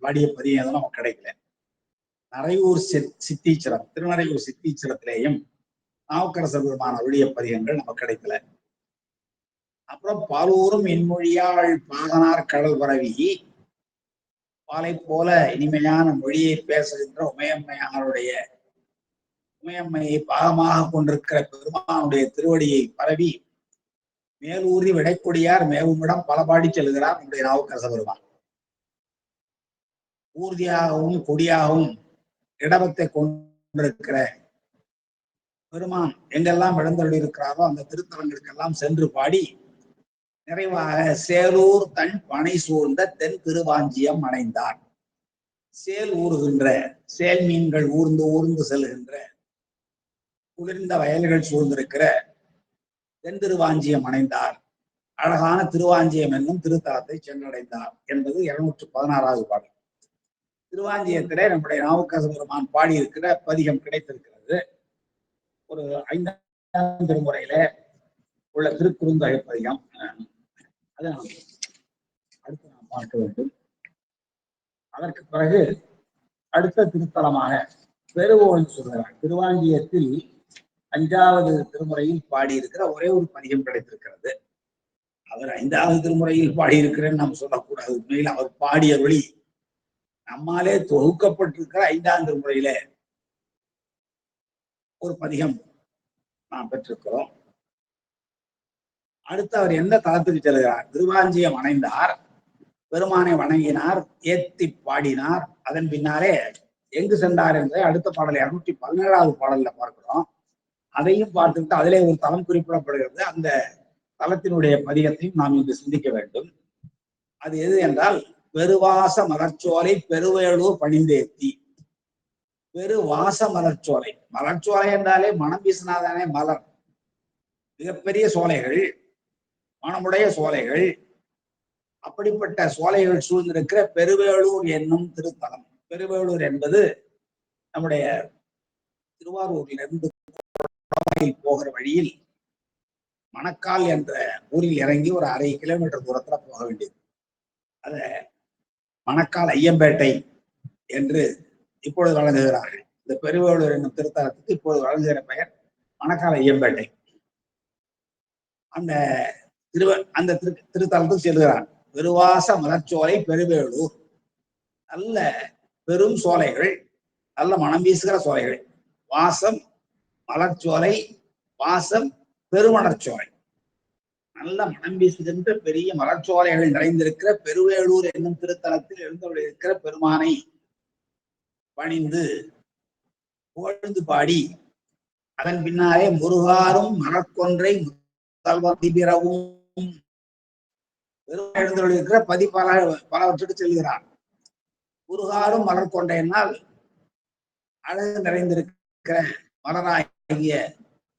பாடிய பதியம் எதுவும் நமக்கு கிடைக்கல. நரையூர் சித்தீச்சரம், திருநறையூர் சித்தீச்சரத்திலேயும் நாவுக்கரசர் பெருமான அருளிய பதியங்கள் நமக்கு கிடைக்கல. அப்புறம் பாலூரும் இன்மொழியாள் பாகனார் கடல் பரவி பாலை போல இனிமையான மொழியை பேசுகின்ற உமையம்மையாருடைய உமையம்மையை பாகமாக கொண்டிருக்கிற பெருமானுடைய திருவடியை பரவி மேலூரி விடைக்கொடியார் மேவுமிடம் பல பாடி செல்கிறார் நம்முடைய நாவுக்கரச பெருமான். ஊர்தியாகவும் கொடியாகவும் இடவத்தை கொண்டிருக்கிற பெருமான் எங்கெல்லாம் எழுந்தருளி இருக்கிறாரோ அந்த திருத்தலங்களுக்கெல்லாம் சென்று பாடி நிறைவாக சேலூர் தன் பனை சூழ்ந்த தென் திருவாஞ்சியம் அடைந்தார். சேல் ஊறுகின்ற சேல் மீன்கள் ஊர்ந்து ஊர்ந்து செல்கின்ற குளிர்ந்த வயல்கள் சூழ்ந்திருக்கிற தென் திருவாஞ்சியம் அடைந்தார். அழகான திருவாஞ்சியம் என்னும் திருத்தலத்தை சென்றடைந்தார் என்பது 216வது பாடல். திருவாஞ்சியத்திலே நம்முடைய நாவுக்கரச பெருமான் பாடியிருக்கிற பதிகம் கிடைத்திருக்கிறது. ஒரு 5ஆம் திருமுறையில உள்ள திருக்குறுந்தொகை பதிகம். அதை அடுத்து நாம் பார்க்க வேண்டும். அதற்கு பிறகு அடுத்த திருத்தலமாக பெருவோன் சொல்கிறார். திருவாஞ்சியத்தில் 5வது திருமுறையில் பாடியிருக்கிற ஒரே ஒரு பதிகம் கிடைத்திருக்கிறது. அவர் 5வது திருமுறையில் பாடியிருக்கிறேன்னு நாம் சொல்லக்கூடாது. உண்மையில் அவர் பாடிய வழி நம்மாலே தொகுக்கப்பட்டிருக்கிற 5ஆம் திருமுறையில ஒரு பதிகம் நாம் பெற்றிருக்கிறோம். அடுத்து அவர் எந்த தலத்துக்கு செல்கிறார்? திருவாஞ்சியம் அணைந்தார், பெருமானை வணங்கினார், ஏத்தி பாடினார். அதன் பின்னாலே எங்கு சென்றார் என்பதை அடுத்த பாடல் 217வது பாடல்ல பார்க்கிறோம். அதையும் பார்த்துவிட்டு அதிலே ஒரு தலம் குறிப்பிடப்படுகிறது. அந்த தலத்தினுடைய பதிகத்தையும் நாம் இங்கு சிந்திக்க வேண்டும். அது எது என்றால் பெருவாச மலர்ச்சோலை பெருவேளூர் பணிந்தேத்தி. பெருவாச மலர்ச்சோலை, மலர்ச்சோலை என்றாலே மனம் வீசினாதானே மலர். மிகப்பெரிய சோலைகள், மனமுடைய சோலைகள், அப்படிப்பட்ட சோலைகள் சூழ்ந்திருக்கிற பெருவேளூர் என்னும் திருத்தலம். பெருவேளூர் என்பது நம்முடைய திருவாரூரிலிருந்து போகிற வழியில் மணக்கால் என்ற ஊரில் இறங்கி ஒரு 1/2 கிலோமீட்டர் தூரத்துல போக வேண்டியது. அத மணக்கால் ஐயம்பேட்டை என்று இப்பொழுது வழங்குகிறார்கள். இந்த பெருவேளூர் என்னும் திருத்தலத்துக்கு இப்பொழுது வழங்குகிற பெயர் மணக்கால் ஐயம்பேட்டை. அந்த திருத்தலத்துக்கு செல்கிறார். பெருவாச மலர்ச்சோலை பெருவேளூர். நல்ல பெரும் சோலைகள், நல்ல மனம் வீசுகிற சோலைகள். வாசம் மலர்ச்சோலை, வாசம் பெருமலர்ச்சோலை. நல்ல மனம் வீசுகின்ற பெரிய மலர்ச்சோலைகள் நிறைந்திருக்கிற பெருவேளூர் என்னும் திருத்தலத்தில் எழுந்தருளியிருக்கிற பெருமானை பணிந்து புகழ்ந்து பாடி அதன் பின்னாலே முருகாரும் மலர்கொன்றை முதல்வதிபிறவும் எழுந்தருளியிருக்கிற பலவற்றுக்கு செல்கிறார். முருகாரும் மலர்கொன்றையினால் அழகு நிறைந்திருக்கிற மலராகிய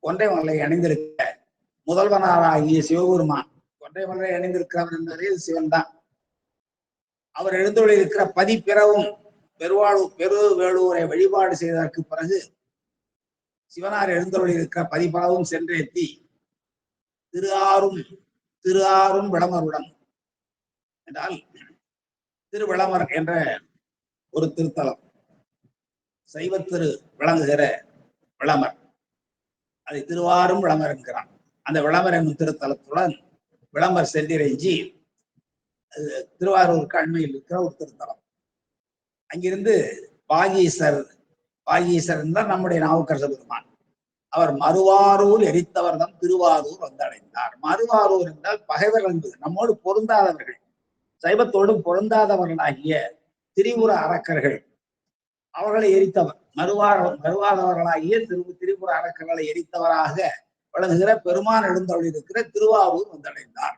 கொன்றை மலரை அணிந்திருக்கிற முதல்வனாராகிய சிவபெருமான். கொன்றை மலரை அணிந்திருக்கிறவர் என்பதே சிவன் தான். அவர் எழுந்தருளியிருக்கிற பதிப்பிறவும் பெருவேளூரை வழிபாடு செய்ததற்கு பிறகு சிவனார் எழுந்தருளியிருக்கிற பதிப்பளவும் சென்றேத்தி திருஆரும் விளமருடன் என்றால் திருவிளமர் என்ற ஒரு திருத்தலம், சைவத்திரு விளங்குகிற விளமர், அதை திருவாரும் விளமர் என்கிறான். அந்த விளமர் என்னும் திருத்தலத்துடன் விளம்பர் சென்றிறைஞ்சி திருவாரூருக்கு அண்மையில் இருக்கிற ஒரு திருத்தலம். அங்கிருந்து வாகீசர் தான் நம்முடைய நாவுக்கரச பெருமான். அவர் மறுவாரூர் எரித்தவர் தான் திருவாரூர் வந்தடைந்தார். மறுவாரூர் என்றால் பகைவர்கள் என்பது, நம்மோடு பொருந்தாதவர்கள், சைவத்தோடு பொருந்தாதவர்களாகிய திரிபுர அரக்கர்கள், அவர்களை எரித்தவர். மறுவாதவர்களாகிய திரிபுர அரக்கர்களை எரித்தவராக வழங்குகிற பெருமான் எழுந்தருளியிருக்கிற திருவாரூர் வந்தடைந்தார்.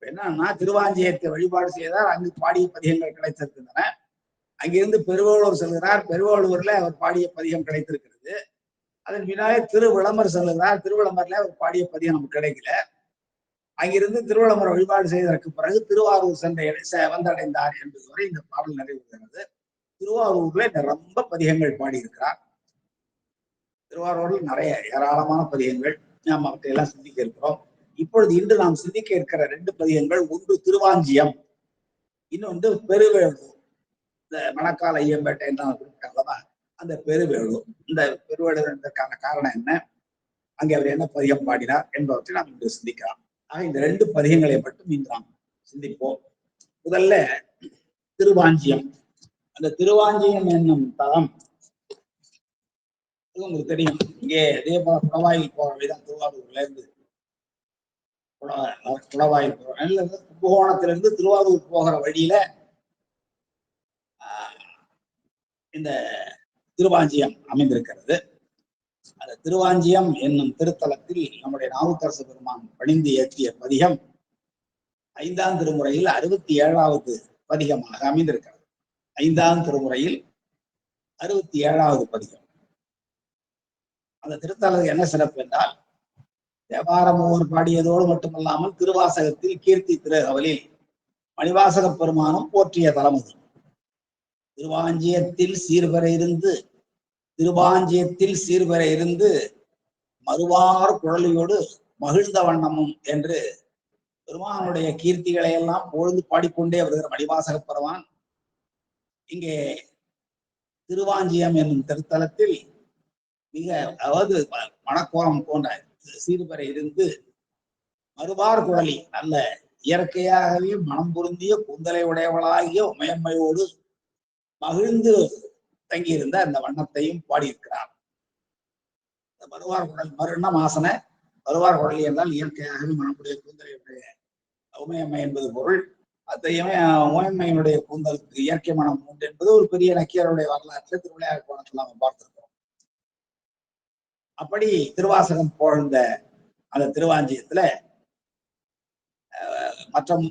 என்னன்னா திருவாஞ்சியத்தை வழிபாடு செய்தார். அங்கு பாடிய பதிகங்கள் கிடைத்திருக்கின்றன. அங்கிருந்து பெருவேளூர் செல்கிறார். பெருவேளூர்ல அவர் பாடிய பதிகம் கிடைத்திருக்கிறது. அதன் பின்னாலே திருவிளம்பர் செல்கிறார். திருவிளம்பர்ல அவர் பாடிய பதிகம் நமக்கு கிடைக்கல. அங்கிருந்து திருவிளம்பரம் வழிபாடு செய்ததற்கு பிறகு திருவாரூர் வந்தடைந்தார் என்பது வரை இந்த பாடல் நிறைவுறுகிறது. திருவாரூர்ல ரொம்ப பதிகங்கள் பாடியிருக்கிறார். திருவாரூரில் நிறைய ஏராளமான பதிகங்கள் நாம் அவற்றை எல்லாம் சிந்திக்க இருக்கிறோம். இப்பொழுது இன்று நாம் சிந்திக்க இருக்கிற 2 பதிகங்கள், ஒன்று திருவாஞ்சியம், இன்னொன்று பெருவேளூர். இந்த மணக்கால் ஐயம்பேட்டை குறிப்பிட்டாங்களா அந்த பெருவேளூர். இந்த பெருவேளூர் என்பதற்கான காரணம் என்ன, அங்கே அவர் என்ன பதிகம் பாடினார் என்பவற்றை நாம் இன்று சிந்திக்கலாம். ஆக இந்த 2 பதிகங்களை மட்டும் இன்று நாம் சிந்திப்போம். முதல்ல திருவாஞ்சியம். அந்த திருவாஞ்சியம் என்னும் தலம் உங்களுக்கு தெரியும். இங்கே அதே போல குடவாயில் போற வழிதான் திருவாரூர்ல இருந்து குடவாயில் போற கும்பகோணத்திலிருந்து திருவாரூர் போகிற வழியில இந்த திருவாஞ்சியம் அமைந்திருக்கிறது. அந்த திருவாஞ்சியம் என்னும் திருத்தலத்தில் நம்முடைய நாவுக்கரசு பெருமான் பணிந்து இயற்றிய பதிகம் 5ஆம் திருமுறையில் 67வது பதிகமாக அமைந்திருக்கிறது. 5ஆம் திருமுறையில் 67வது பதிகம். அந்த திருத்தலத்துக்கு என்ன சிறப்பு என்றால், தேவாரமூர் பாடியதோடு மட்டுமல்லாமல் திருவாசகத்தில் கீர்த்தி திருகவலில் மணிவாசக பெருமானும் போற்றிய தலம் அது. திருவாஞ்சியத்தில் சீர்வர இருந்து மறுவார் குழலியோடு மகிழ்ந்த வண்ணமும் என்று பெருமானுடைய கீர்த்திகளை எல்லாம் பொழுது பாடிக்கொண்டே வருகிற மணிவாசக பெருமான் இங்கே திருவாஞ்சியம் என்னும் திருத்தலத்தில் மிக அதாவது மணக்கோலம் போன்ற சீர்வர இருந்து மறுவார் குழலி நல்ல இயற்கையாகவே மனம் பொருந்திய கூந்தலை உடையவளாகிய உமையம்மையோடு மகிழ்ந்து தங்கியிருந்த அந்த வண்ணத்தையும் பாடியிருக்கிறார். மறுவார் குழல் மறுன மாசன மறுவார் குழலி என்றால் இயற்கையாகவே மனமுடைய கூந்தலையுடைய உமையம்மை என்பது பொருள். அத்தையுமே உமையம்மையினுடைய கூந்தலுக்கு இயற்கை மனம் உண்டு என்பது ஒரு பெரிய நக்கியருடைய வரலாற்றில் திருவிளையாடல் கோணத்தில் நாம் பார்த்திருக்கிறோம். அப்படி திருவாசகம் போழ்ந்த அந்த திருவாஞ்சியத்துல மற்றும்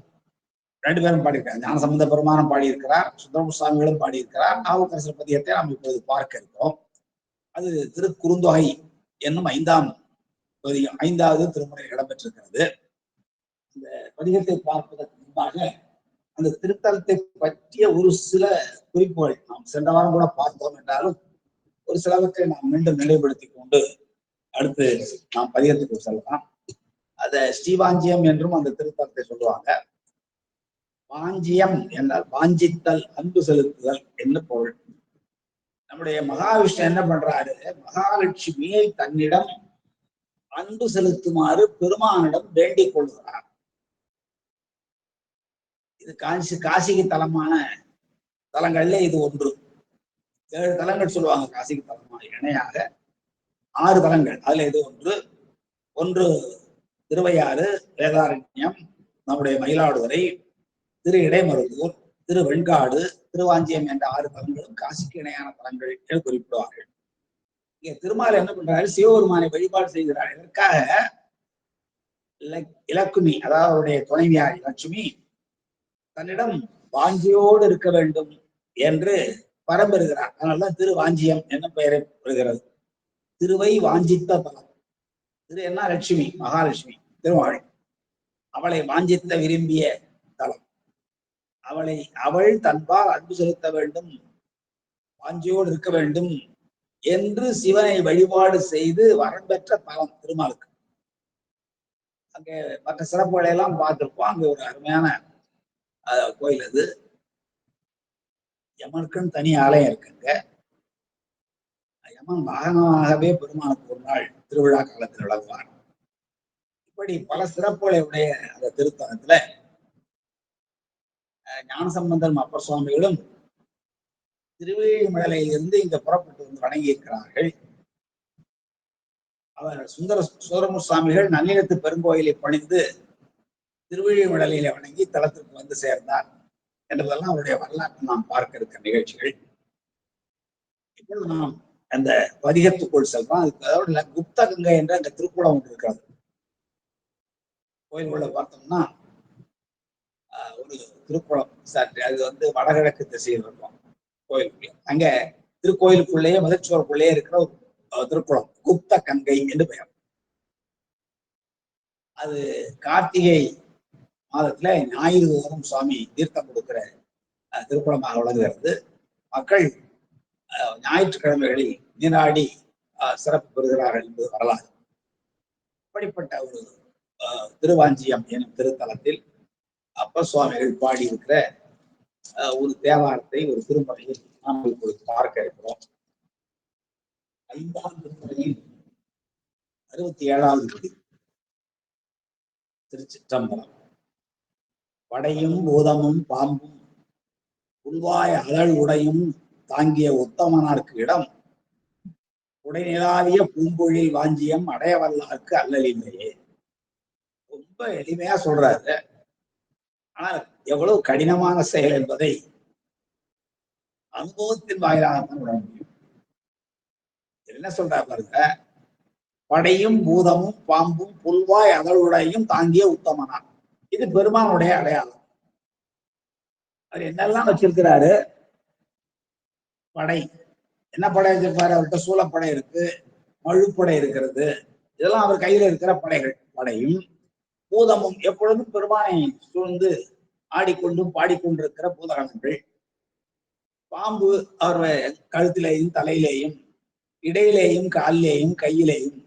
2 பேரும் பாடியிருக்கிறார். ஞானசம்பந்த பெருமானும் பாடியிருக்கிறார், சுந்தரமுசாமிகளும் பாடியிருக்கிறார். நாவுக்கரசர் பதிகத்தை நாம் இப்போது பார்க்க இருக்கிறோம். அது திருக்குறுந்தொகை என்னும் 5ஆம் பதிகம், 5வது திருமுறையில் இடம்பெற்றிருக்கிறது. இந்த பதிகத்தை பார்ப்பதற்கு முன்பாக அந்த திருத்தலத்தை பற்றிய ஒரு சில குறிப்புகள் நாம் சென்ற வாரம் கூட பார்த்தோம் என்றாலும் ஒரு சிலவற்றை நாம் மீண்டும் நிலைப்படுத்திக் கொண்டு அடுத்து நாம் பதிகத்துக்கு செல்லலாம். அத ஸ்ரீவாஞ்சியம் என்றும் அந்த திருத்தலத்தை சொல்லுவாங்க. வாஞ்சியம் என்றால் வாஞ்சித்தல், அன்பு செலுத்துதல் என்று பொருள். நம்முடைய மகாவிஷ்ணு என்ன பண்றாரு, மகாலட்சுமியை தன்னிடம் அன்பு செலுத்துமாறு பெருமானிடம் வேண்டிக் கொள்கிறார். இது காசிக்கு தலமான தலங்கள்ல இது ஒன்று. 7 தலங்கள் சொல்லுவாங்க காசிக்கு தலமான, இணையாக 6 தலங்கள். அதுல இது ஒன்று திருவையாறு, வேதாரண்யம், நம்முடைய மயிலாடுதுறை, திரு இடைமருதூர், திரு வெண்காடு, திருவாஞ்சியம் என்ற 6 தலங்களும் காசிக்கு இணையான தலங்கள் என்று குறிப்பிடுவார்கள். இங்க திருமால் என்ன பண்றாரு, சிவபெருமானை வழிபாடு செய்கிறார். இதற்காக இலக்குமி, அதாவது அவருடைய துணைவியார் லட்சுமி தன்னிடம் வாஞ்சியோடு இருக்க வேண்டும் என்று வரம் பெறுகிறார். அதனாலதான் திருவாஞ்சியம் என்ன பெயரை பெறுகிறது. திருவை வாஞ்சித்த தலம். திரு என்ன லட்சுமி, மகாலட்சுமி திருமால், அவளை வாஞ்சித்த விரும்பிய தலம். அவள் தன்பால் அன்பு செலுத்த வேண்டும், வாஞ்சியோடு இருக்க வேண்டும் என்று சிவனை வழிபாடு செய்து வரம் பெற்ற தலம் திருமாலுக்கு. அங்கே மற்ற சிறப்புகளை எல்லாம் பார்த்திருப்போம். அங்க ஒரு அருமையான கோயில் அது. யமனுக்குன்னு தனி ஆலயம் இருக்குங்க. யமன் வாகனமாகவே பெருமானுக்கு ஒரு நாள் திருவிழா காலத்தில் விளங்குவார். இப்படி பல சிறப்புகளை உடைய அந்த திருத்தலத்துல ஞானசம்பந்தரும் அப்பர் சுவாமிகளும் திருவேழிமலையிலிருந்து இங்க புறப்பட்டு வந்து வணங்கி இருக்கிறார்கள். அவர் சுந்தரமுசாமிகள் நன்னிலத்து பெருங்கோயிலை பணிந்து திருவேழிமலையில வணங்கி தலத்திற்கு வந்து சேர்ந்தார் என்பதெல்லாம் அவருடைய வரலாற்று நாம் பார்க்க இருக்கிற நிகழ்ச்சிகள். இப்பொழுது நாம் அந்த பதிகத்துக்குள் செல்றோம். அதோட குப்த கங்கை என்ற அந்த திருக்குளம் ஒன்று இருக்கிறது. கோயில்களை பார்த்தோம்னா ஒரு திருக்குளம் சாட்டு, அது வடகிழக்கு திசையில் இருக்கும் கோயிலுக்குள்ள. அங்க திருக்கோயிலுக்குள்ளேயே மதுச்சுவருக்குள்ளேயே இருக்கிற ஒரு திருக்குளம் குப்த கங்கை என்று பெயர். அது கார்த்திகை மாதத்துல ஞாயிறு தோறும் சுவாமி தீர்த்தம் கொடுக்கிற திருக்குளமாக விளங்குகிறது. மக்கள் ஞாயிற்றுக்கிழமைகளில் நீராடி சிறப்பு பெறுகிறார்கள் என்பது வரலாறு. அப்படிப்பட்ட ஒரு திருவாஞ்சியம் எனும் திருத்தலத்தில் அப்பர் சுவாமிகள் பாடியிருக்கிற ஒரு தேவாரத்தை ஒரு திருமுறையில் நாம் இப்பொழுது பார்க்க இருக்கிறோம். 5ஆம் திருமுறையில் 67வது படி. திருச்சிற்றம்பலம். படையும் பூதமும் பாம்பும் உள்வாய் அழல் உடையும் தாங்கிய உத்தமனார்க்கு இடம் உடைநிலாவிய பூம்பொழில் வாஞ்சியம் அடையவல்லார்க்கு அல்லலில்லையே. ரொம்ப எளிமையா சொல்றாரு. ஆனால் எவ்வளவு கடினமான செயல் என்பதை அனுபவத்தின் வாயிலாகத்தான் உணர முடியும். என்ன சொல்ற பாருங்க, படையும் பூதமும் பாம்பும் புல்வாய் அகழுடையும் தாங்கிய உத்தமனார். இது பெருமானுடைய அடையாளம். அவர் என்னெல்லாம் வச்சிருக்கிறாரு? படை, என்ன படை வச்சிருப்பாரு? அவர்கிட்ட சூழப்படை இருக்கு, மழுப்படை இருக்கிறது. இதெல்லாம் அவர் கையில இருக்கிற படைகள். படையும் பூதமும் எப்பொழுதும் பெருமானை சூழ்ந்து ஆடிக்கொண்டும் பாடிக்கொண்டிருக்கிற பூதகணங்கள். பாம்பு அவர் கழுத்திலேயும் தலையிலேயும் இடையிலேயும் காலிலேயும் கையிலேயும்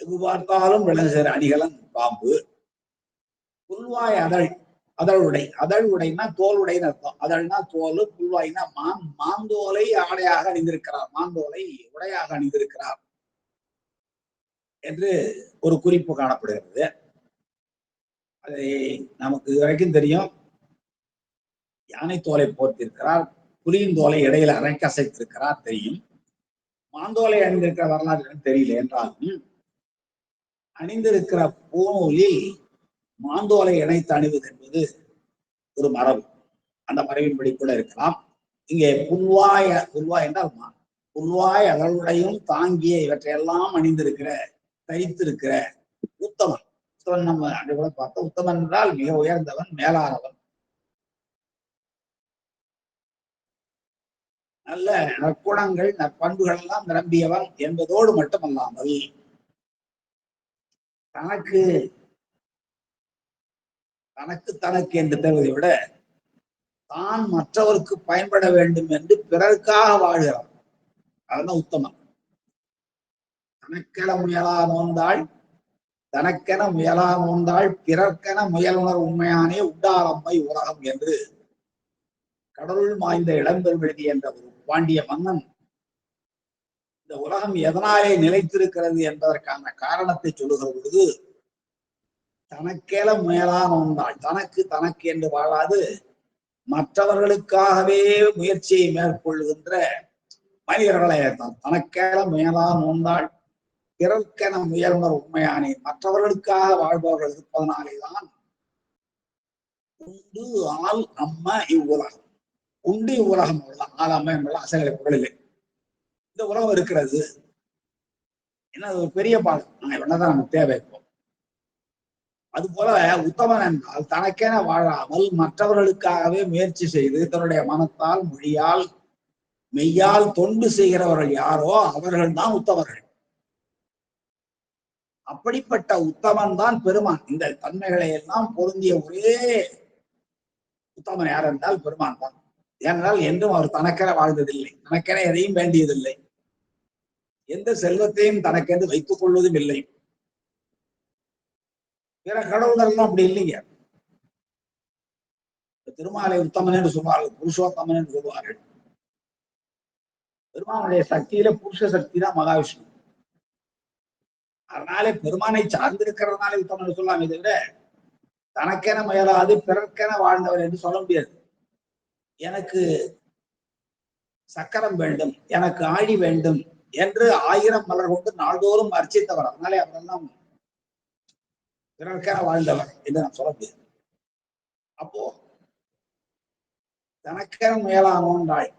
எங்கு பார்த்தாலும் விளங்குகிற அணிகலன் பாம்பு. புல்வாய் அதழ், அதழுடை. அதழ் உடைனா தோல் உடைன்னு அர்த்தம். அதழ்னா தோல், புல்வாய்னா மாந்தோலை ஆடையாக அணிந்திருக்கிறார், மாந்தோலை உடையாக அணிந்திருக்கிறார் என்று ஒரு குறிப்பு காணப்படுகிறது. அதை நமக்கு இதுவரைக்கும் தெரியும். யானை தோலை போர்த்திருக்கிறார், புலியின் தோலை இடையில அரைக்கசைத்திருக்கிறார் தெரியும். மாந்தோலை அணிந்திருக்கிற வரலாறு தெரியல என்றாலும் அணிந்திருக்கிற பூநூலில் மாந்தோலை இணைத்து அணிவது என்பது ஒரு மரபு. அந்த மரபின்படி கூட இருக்கலாம். இங்கே புல்வாய் என்றால் புல்வாய் அதனுடையும் தாங்கிய இவற்றையெல்லாம் அணிந்திருக்கிற, தரித்திருக்கிற உத்தமன். நம்ம அன்று கூட பார்த்தோம். உத்தமன் என்றால் மிக உயர்ந்தவன், மேலானவன், நல்ல நற்குணங்கள் நற்பண்புகள் எல்லாம் நிரம்பியவன் என்பதோடு மட்டுமல்லாமல் தனக்கு தனக்கு தனக்கு என்று தருவதை விட தான் மற்றவருக்கு பயன்பட வேண்டும் என்று பிறருக்காக வாழ்கிறான். அதுதான் உத்தமன். தனக்கென முயலா நோந்தாள், தனக்கென முயலா நோந்தாள் பிறர்க்கென முயலுணர் உண்மையானே உண்டாளம்மை உலகம் என்று கடவுள் மாய்ந்த இளம்பெருவெழுதி என்ற ஒரு பாண்டிய மன்னன் இந்த உலகம் எதனாலே நிலைத்திருக்கிறது என்பதற்கான காரணத்தை சொல்லுகிற பொழுது, தனக்கேல முயலா நோந்தாள், தனக்கு தனக்கு என்று வாழாது மற்றவர்களுக்காகவே முயற்சியை மேற்கொள்ளுகின்ற மனிதர்களை தனக்கேல முயலா நோந்தாள் பிறர்க்கென முயலுணர் உண்மையானே. மற்றவர்களுக்காக வாழ்பவர்கள் இருப்பதனாலேதான் உண்டு ஆள் அம்ம இவ்வுலகம். உண்டு இவ்வுலகம் ஆள் என்பது அசைகளை பொருளில்லை. இந்த உலகம் இருக்கிறது என்ன, ஒரு பெரிய பாடம். நாங்க என்னதான் நமக்கு தேவை இப்போ. அது போல உத்தமன் என்றால் தனக்கென வாழாமல் மற்றவர்களுக்காகவே முயற்சி செய்து தன்னுடைய மனத்தால் மொழியால் மெய்யால் தொண்டு செய்கிறவர்கள் யாரோ அவர்கள் தான் உத்தமர்கள். அப்படிப்பட்ட உத்தமன் தான் பெருமான். இந்த தன்மைகளை எல்லாம் பொருந்திய ஒரே உத்தமன் யார் என்றால் பெருமான் தான். ஏனென்றால் என்றும் அவர் தனக்கென வாழ்ந்ததில்லை, தனக்கென எதையும் வேண்டியதில்லை, எந்த செல்வத்தையும் தனக்கென்று வைத்துக் கொள்வதும் இல்லை. பிற கடவுள்கள் அப்படி இல்லைங்க. திருமாலை உத்தமன் என்று சொல்வார்கள், புருஷோத்தமன் என்று சொல்வார்கள். பெருமானுடைய சக்தியில புருஷ சக்தி தான் மகாவிஷ்ணு. அதனாலே பெருமானை சார்ந்திருக்கிறதுனாலே உத்தமன் சொல்லலாம். இதை விட தனக்கென முயலாது பிறர்க்கென வாழ்ந்தவர் என்று சொல்ல முடியாது. எனக்கு சக்கரம் வேண்டும், எனக்கு ஆழி வேண்டும் என்று 1000 மலர் கொண்டு நாள்தோறும் அர்ச்சித்தவர். அதனாலே அவரெல்லாம் பிறர்க்கென வாழ்ந்தவர் என்று நான் சொல்ல முடியாது. அப்போ தனக்கென முயலானோன்றாள்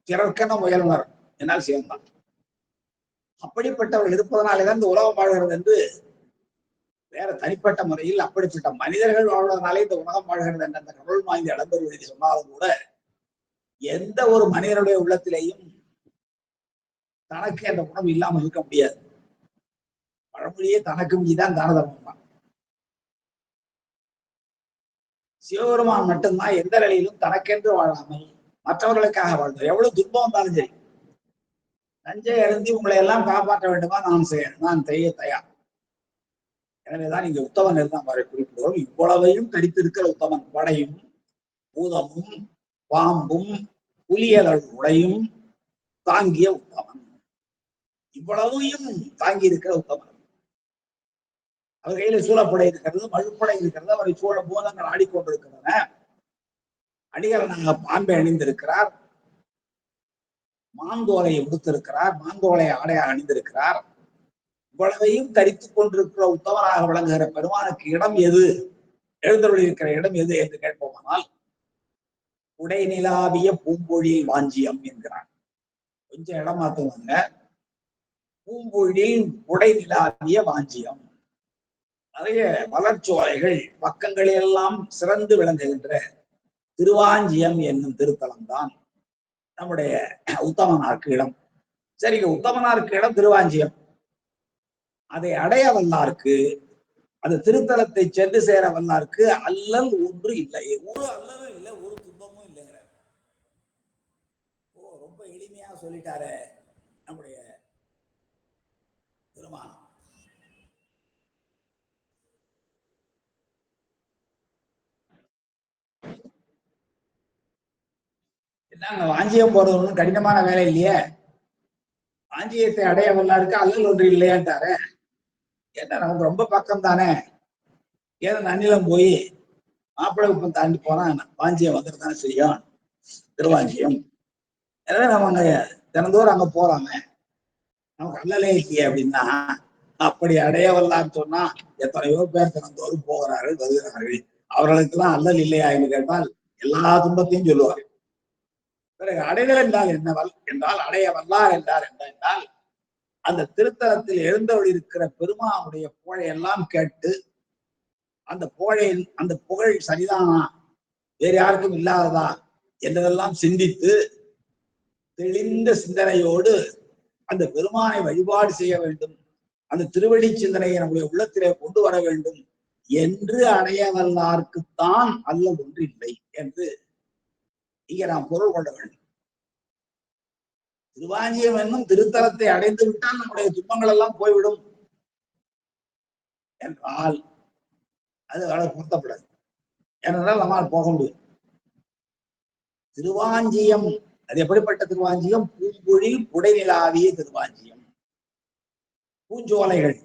பிறர்க்கென முயல்வர் என்னால் சேர்ந்தான். அப்படிப்பட்டவர் இருப்பதனாலேதான் இந்த உலகம் வாழ்கிறது என்று வேற தனிப்பட்ட முறையில் அப்படிப்பட்ட மனிதர்கள் வாழ்வதனாலே இந்த உலகம் வாழ்கிறது என்ற அந்த கடவுள் வாய்ந்த இடம்பெறு எழுதி சொன்னாலும் கூட எந்த ஒரு மனிதனுடைய உள்ளத்திலேயும் தனக்கு அந்த உணவு இல்லாமல் இருக்க முடியாது. பழமொழியே தனக்கு மீதான் தான தர்மம் தான். சிவபெருமான் மட்டும்தான் எந்த நிலையிலும் தனக்கென்று வாழாமல் மற்றவர்களுக்காக வாழ்ந்தார். எவ்வளவு துன்பம் வந்தாலும் சரி, நஞ்சை அருந்தி உங்களை எல்லாம் காப்பாற்ற வேண்டுமா, நான் செய்ய தயார். எனவேதான் இங்க உத்தமன் இருந்தான் குறிப்பிடுவோம். இவ்வளவையும் தரித்திருக்கிற உத்தமன். படையும் பூதமும் பாம்பும் புலியலர் உடையும் தாங்கிய உத்தமன். இவ்வளவையும் தாங்கி இருக்கிற உத்தமன். அவர் கையில சூழப்படை இருக்கிறது, மழுப்படை இருக்கிறது, அவரை சூழ பூதங்கள் ஆடிக்கொண்டிருக்கின்றன. அடிகலனாக பாம்பை அணிந்திருக்கிறார், மாந்தோலை உடுத்திருக்கிறார், மாந்தோலை ஆடையாக அணிந்திருக்கிறார். இவ்வளவையும் தரித்துக் கொண்டிருக்கிற உத்தமனாக விளங்குகிற பெருமானுக்கு இடம் எது, எழுந்தருளி இருக்கிற இடம் எது என்று கேட்போமானால் உடை நிலாவிய பூம்பொழில் வாஞ்சியம் என்கிறார். கொஞ்சம் இடம் மாத்துவாங்க. பூம்பொழில் உடை நிலாவிய வாஞ்சியம். நிறைய மலர்ச்சோலைகள் பக்கங்களெல்லாம் சிறந்து விளங்குகின்ற திருவாஞ்சியம் என்னும் திருத்தலம் தான் நம்முடைய உத்தமனாருக்கு இடம். சரிங்க, உத்தமனாருக்கு இடம் திருவாஞ்சியம். அதை அடைய வல்லாருக்கு, அந்த திருத்தலத்தை சென்று சேர வல்லாருக்கு அல்லல் ஒன்று இல்லை, ஒரு அல்லலும் இல்லை, ஒரு துன்பமும் இல்லைங்கிற. ரொம்ப எளிமையா சொல்லிட்டாரு நம்முடைய பெருமான். என்னங்க வாஞ்சியம் போறது ஒன்றும் கடினமான வேலை இல்லையே, வாஞ்சியத்தை அடைய வல்லாருக்கு அல்லல் ஒன்று இல்லையான்ட்டாரு. ஏன்னா நமக்கு ரொம்ப பக்கம் தானே. ஏதோ நன்னிலம் போய் மாப்பிள்ளை உப்பம் தாண்டி போனா வாஞ்சியம் வந்துட்டு தானே செய்யும், திருவாஞ்சியம். எனவே நம்ம அங்க தினந்தோறும் அங்க போறாங்க, நமக்கு அல்லலே இல்லையே அப்படின்னா, அப்படி அடைய வல்லான்னு சொன்னா எத்தனையோ பேர் தினந்தோறும் போகிறார்கள் வருகிறார்கள், அவர்களுக்கெல்லாம் அல்லல் இல்லையா என்று கேட்டால் எல்லா துன்பத்தையும் சொல்லுவார்கள். பிறகு அடைதல் என்றால் என்னவல் என்றால் அடைய வல்லார் என்றார் என்றால் அந்த திருத்தலத்தில் எழுந்தவள் இருக்கிற பெருமானுடைய புகழையெல்லாம் கேட்டு அந்த புகழில் அந்த புகழ் சரிதானா, வேறு யாருக்கும் இல்லாததா என்றதெல்லாம் சிந்தித்து தெளிந்த சிந்தனையோடு அந்த பெருமானை வழிபாடு செய்ய வேண்டும், அந்த திருவடி சிந்தனையை நம்முடைய உள்ளத்திலே கொண்டு வர வேண்டும் என்று அடைய வல்லார்க்குத்தான் அல்லல் ஒன்று இல்லை என்று இங்கே நாம் பொருள் கொள்ள வேண்டும். திருவாஞ்சியம் என்னும் திருத்தலத்தை அடைந்து விட்டால் நம்முடைய துன்பங்கள் எல்லாம் போய்விடும் என்றால் அது அவளை பொருத்தப்படாது. ஏனென்றால் நம்மால் போக முடியும். திருவாஞ்சியம் அது எப்படிப்பட்ட திருவாஞ்சியம்? பூம்பொழில் புடைநிலாவிய திருவாஞ்சியம். பூஞ்சோலைகள்,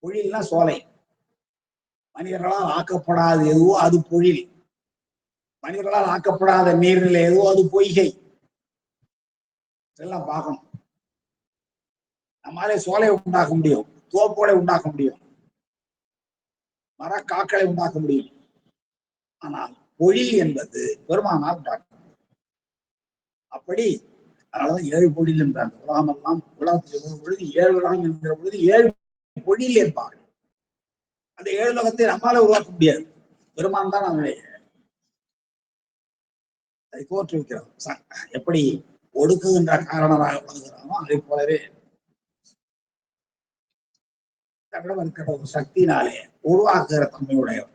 பொழில்னா சோலை. மனிதர்களால் ஆக்கப்படாத எதுவோ அது பொழில், மனிதர்களால் ஆக்கப்படாத நீர்நிலை எதுவோ அது பொய்கை. இதெல்லாம் பார்க்கணும். நம்மாலே சோலை உண்டாக்க முடியும், தோப்போலை உண்டாக்க முடியும், மரக்காக்களை உண்டாக்க முடியும். ஆனால் பொழில் என்பது பெருமானால் உண்டாக்க. அப்படி அதனாலதான் 7 பொழில் என்றார். உலகமெல்லாம் உலகத்தில் பொழுது 7 உலகம் என்கிற பொழுது 7 பொழில் என்பார்கள். அந்த 7 உலகத்தை நம்மால உருவாக்க முடியாது, பெருமான் தான் நம்முடைய அதை தோற்றுவிக்கிறோம். எப்படி ஒடுக்குகின்ற காரணமாக விளங்குகிறானோ அதே போலவே தன்னிடம் இருக்கிற ஒரு சக்தியினாலே உருவாக்குகிற தன்மையுடையவர்.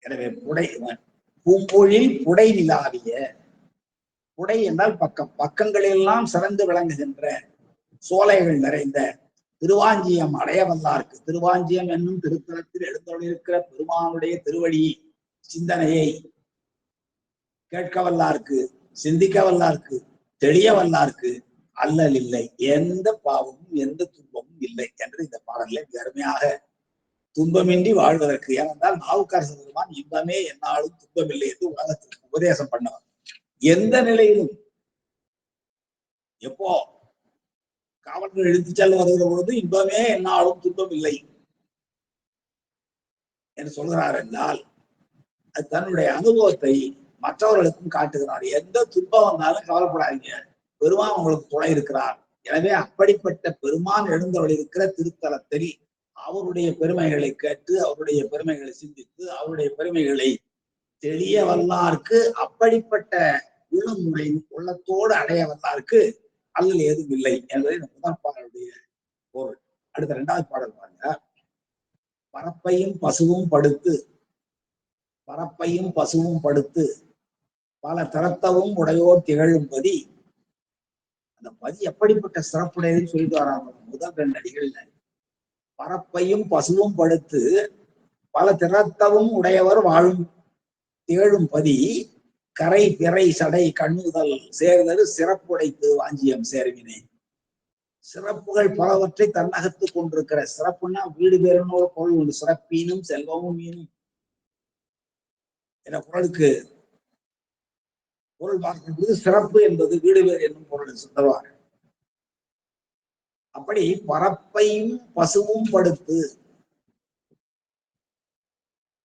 எனவே பூம்பொழில் புடை நிலாவிய, புடை என்றால் பக்கம், பக்கங்களெல்லாம் சிறந்து விளங்குகின்ற சோலைகள் நிறைந்த திருவாஞ்சியம் அடைய வல்லாருக்கு, திருவாஞ்சியம் என்னும் திருத்தலத்தில் எழுந்தொழிருக்கிற பெருமானுடைய திருவடி சிந்தனையை கேட்க வல்லாருக்கு, சிந்திக்க வல்லாருக்கு, தெளிய வல்லாருக்கு அல்லல் இல்லை, எந்த பாவமும் எந்த துன்பமும் இல்லை என்று இந்த பாடலை அருமையாக துன்பமின்றி வாழ்வதற்கு. ஏனென்றால் நாவுக்கரசர் பெருமான் இன்பமே என்னாலும் துன்பமில்லை என்று உலகத்திற்கு உபதேசம் பண்ணவர். எந்த நிலையிலும், எப்போ காவல்கள் இழுத்து செல்ல வருகிற பொழுது இன்பமே என்னாலும் துன்பம் இல்லை என்று சொல்கிறார் என்றால் அது தன்னுடைய அனுபவத்தை மற்றவர்களுக்கும் காட்டுகிறார். எந்த துன்பம் வந்தாலும் கவலைப்படாதீங்க, பெருமான் உங்களுக்கு துணை இருக்கிறார். எனவே அப்படிப்பட்ட பெருமான் எழுந்தருளிருக்கிற திருத்தலத்தில் அவருடைய பெருமைகளை கேட்டு அவருடைய பெருமைகளை சிந்தித்து அவருடைய பெருமைகளை தெளிய வல்லாருக்கு, அப்படிப்பட்ட உள்ளத்தோடு அடைய வல்லாருக்கு அல்லல் ஏதும் இல்லை என்பதை இந்த முதல் பாடலுடைய பொருள். அடுத்த 2வது பாடல் பாருங்க. பரப்பையும் பசுவும் படுத்து, பரப்பையும் பசுவும் படுத்து பல திறத்தவும் உடையோர் திகழும்பதி. அந்த பதி எப்படிப்பட்ட சிறப்புடையதுன்னு சொல்லிட்டு வராங்க முதல் 2 அடிகள்ல. பரப்பையும் பசுவும் படுத்து பல திறத்தவும் உடையவர் வாழும் திகழும் பதி கரை பிறை சடை கண்ணுதல் சேர்ந்தது சிறப்புடைத்து வாஞ்சியம் சேர்வினை. சிறப்புகள் பலவற்றை தன்னகத்து கொண்டிருக்கிற சிறப்புன்னா வீடு பேருன்னு ஒரு பொருள் உண்டு. சிறப்பீனும் செல்வமும் மீனும் என்ற குரலுக்கு பொருள் பார்க்கும் போது சிறப்பு என்பது வீடு பேர் என்னும் பொருள் தருவார். அப்படி பரப்பையும் பசுவும் படுத்து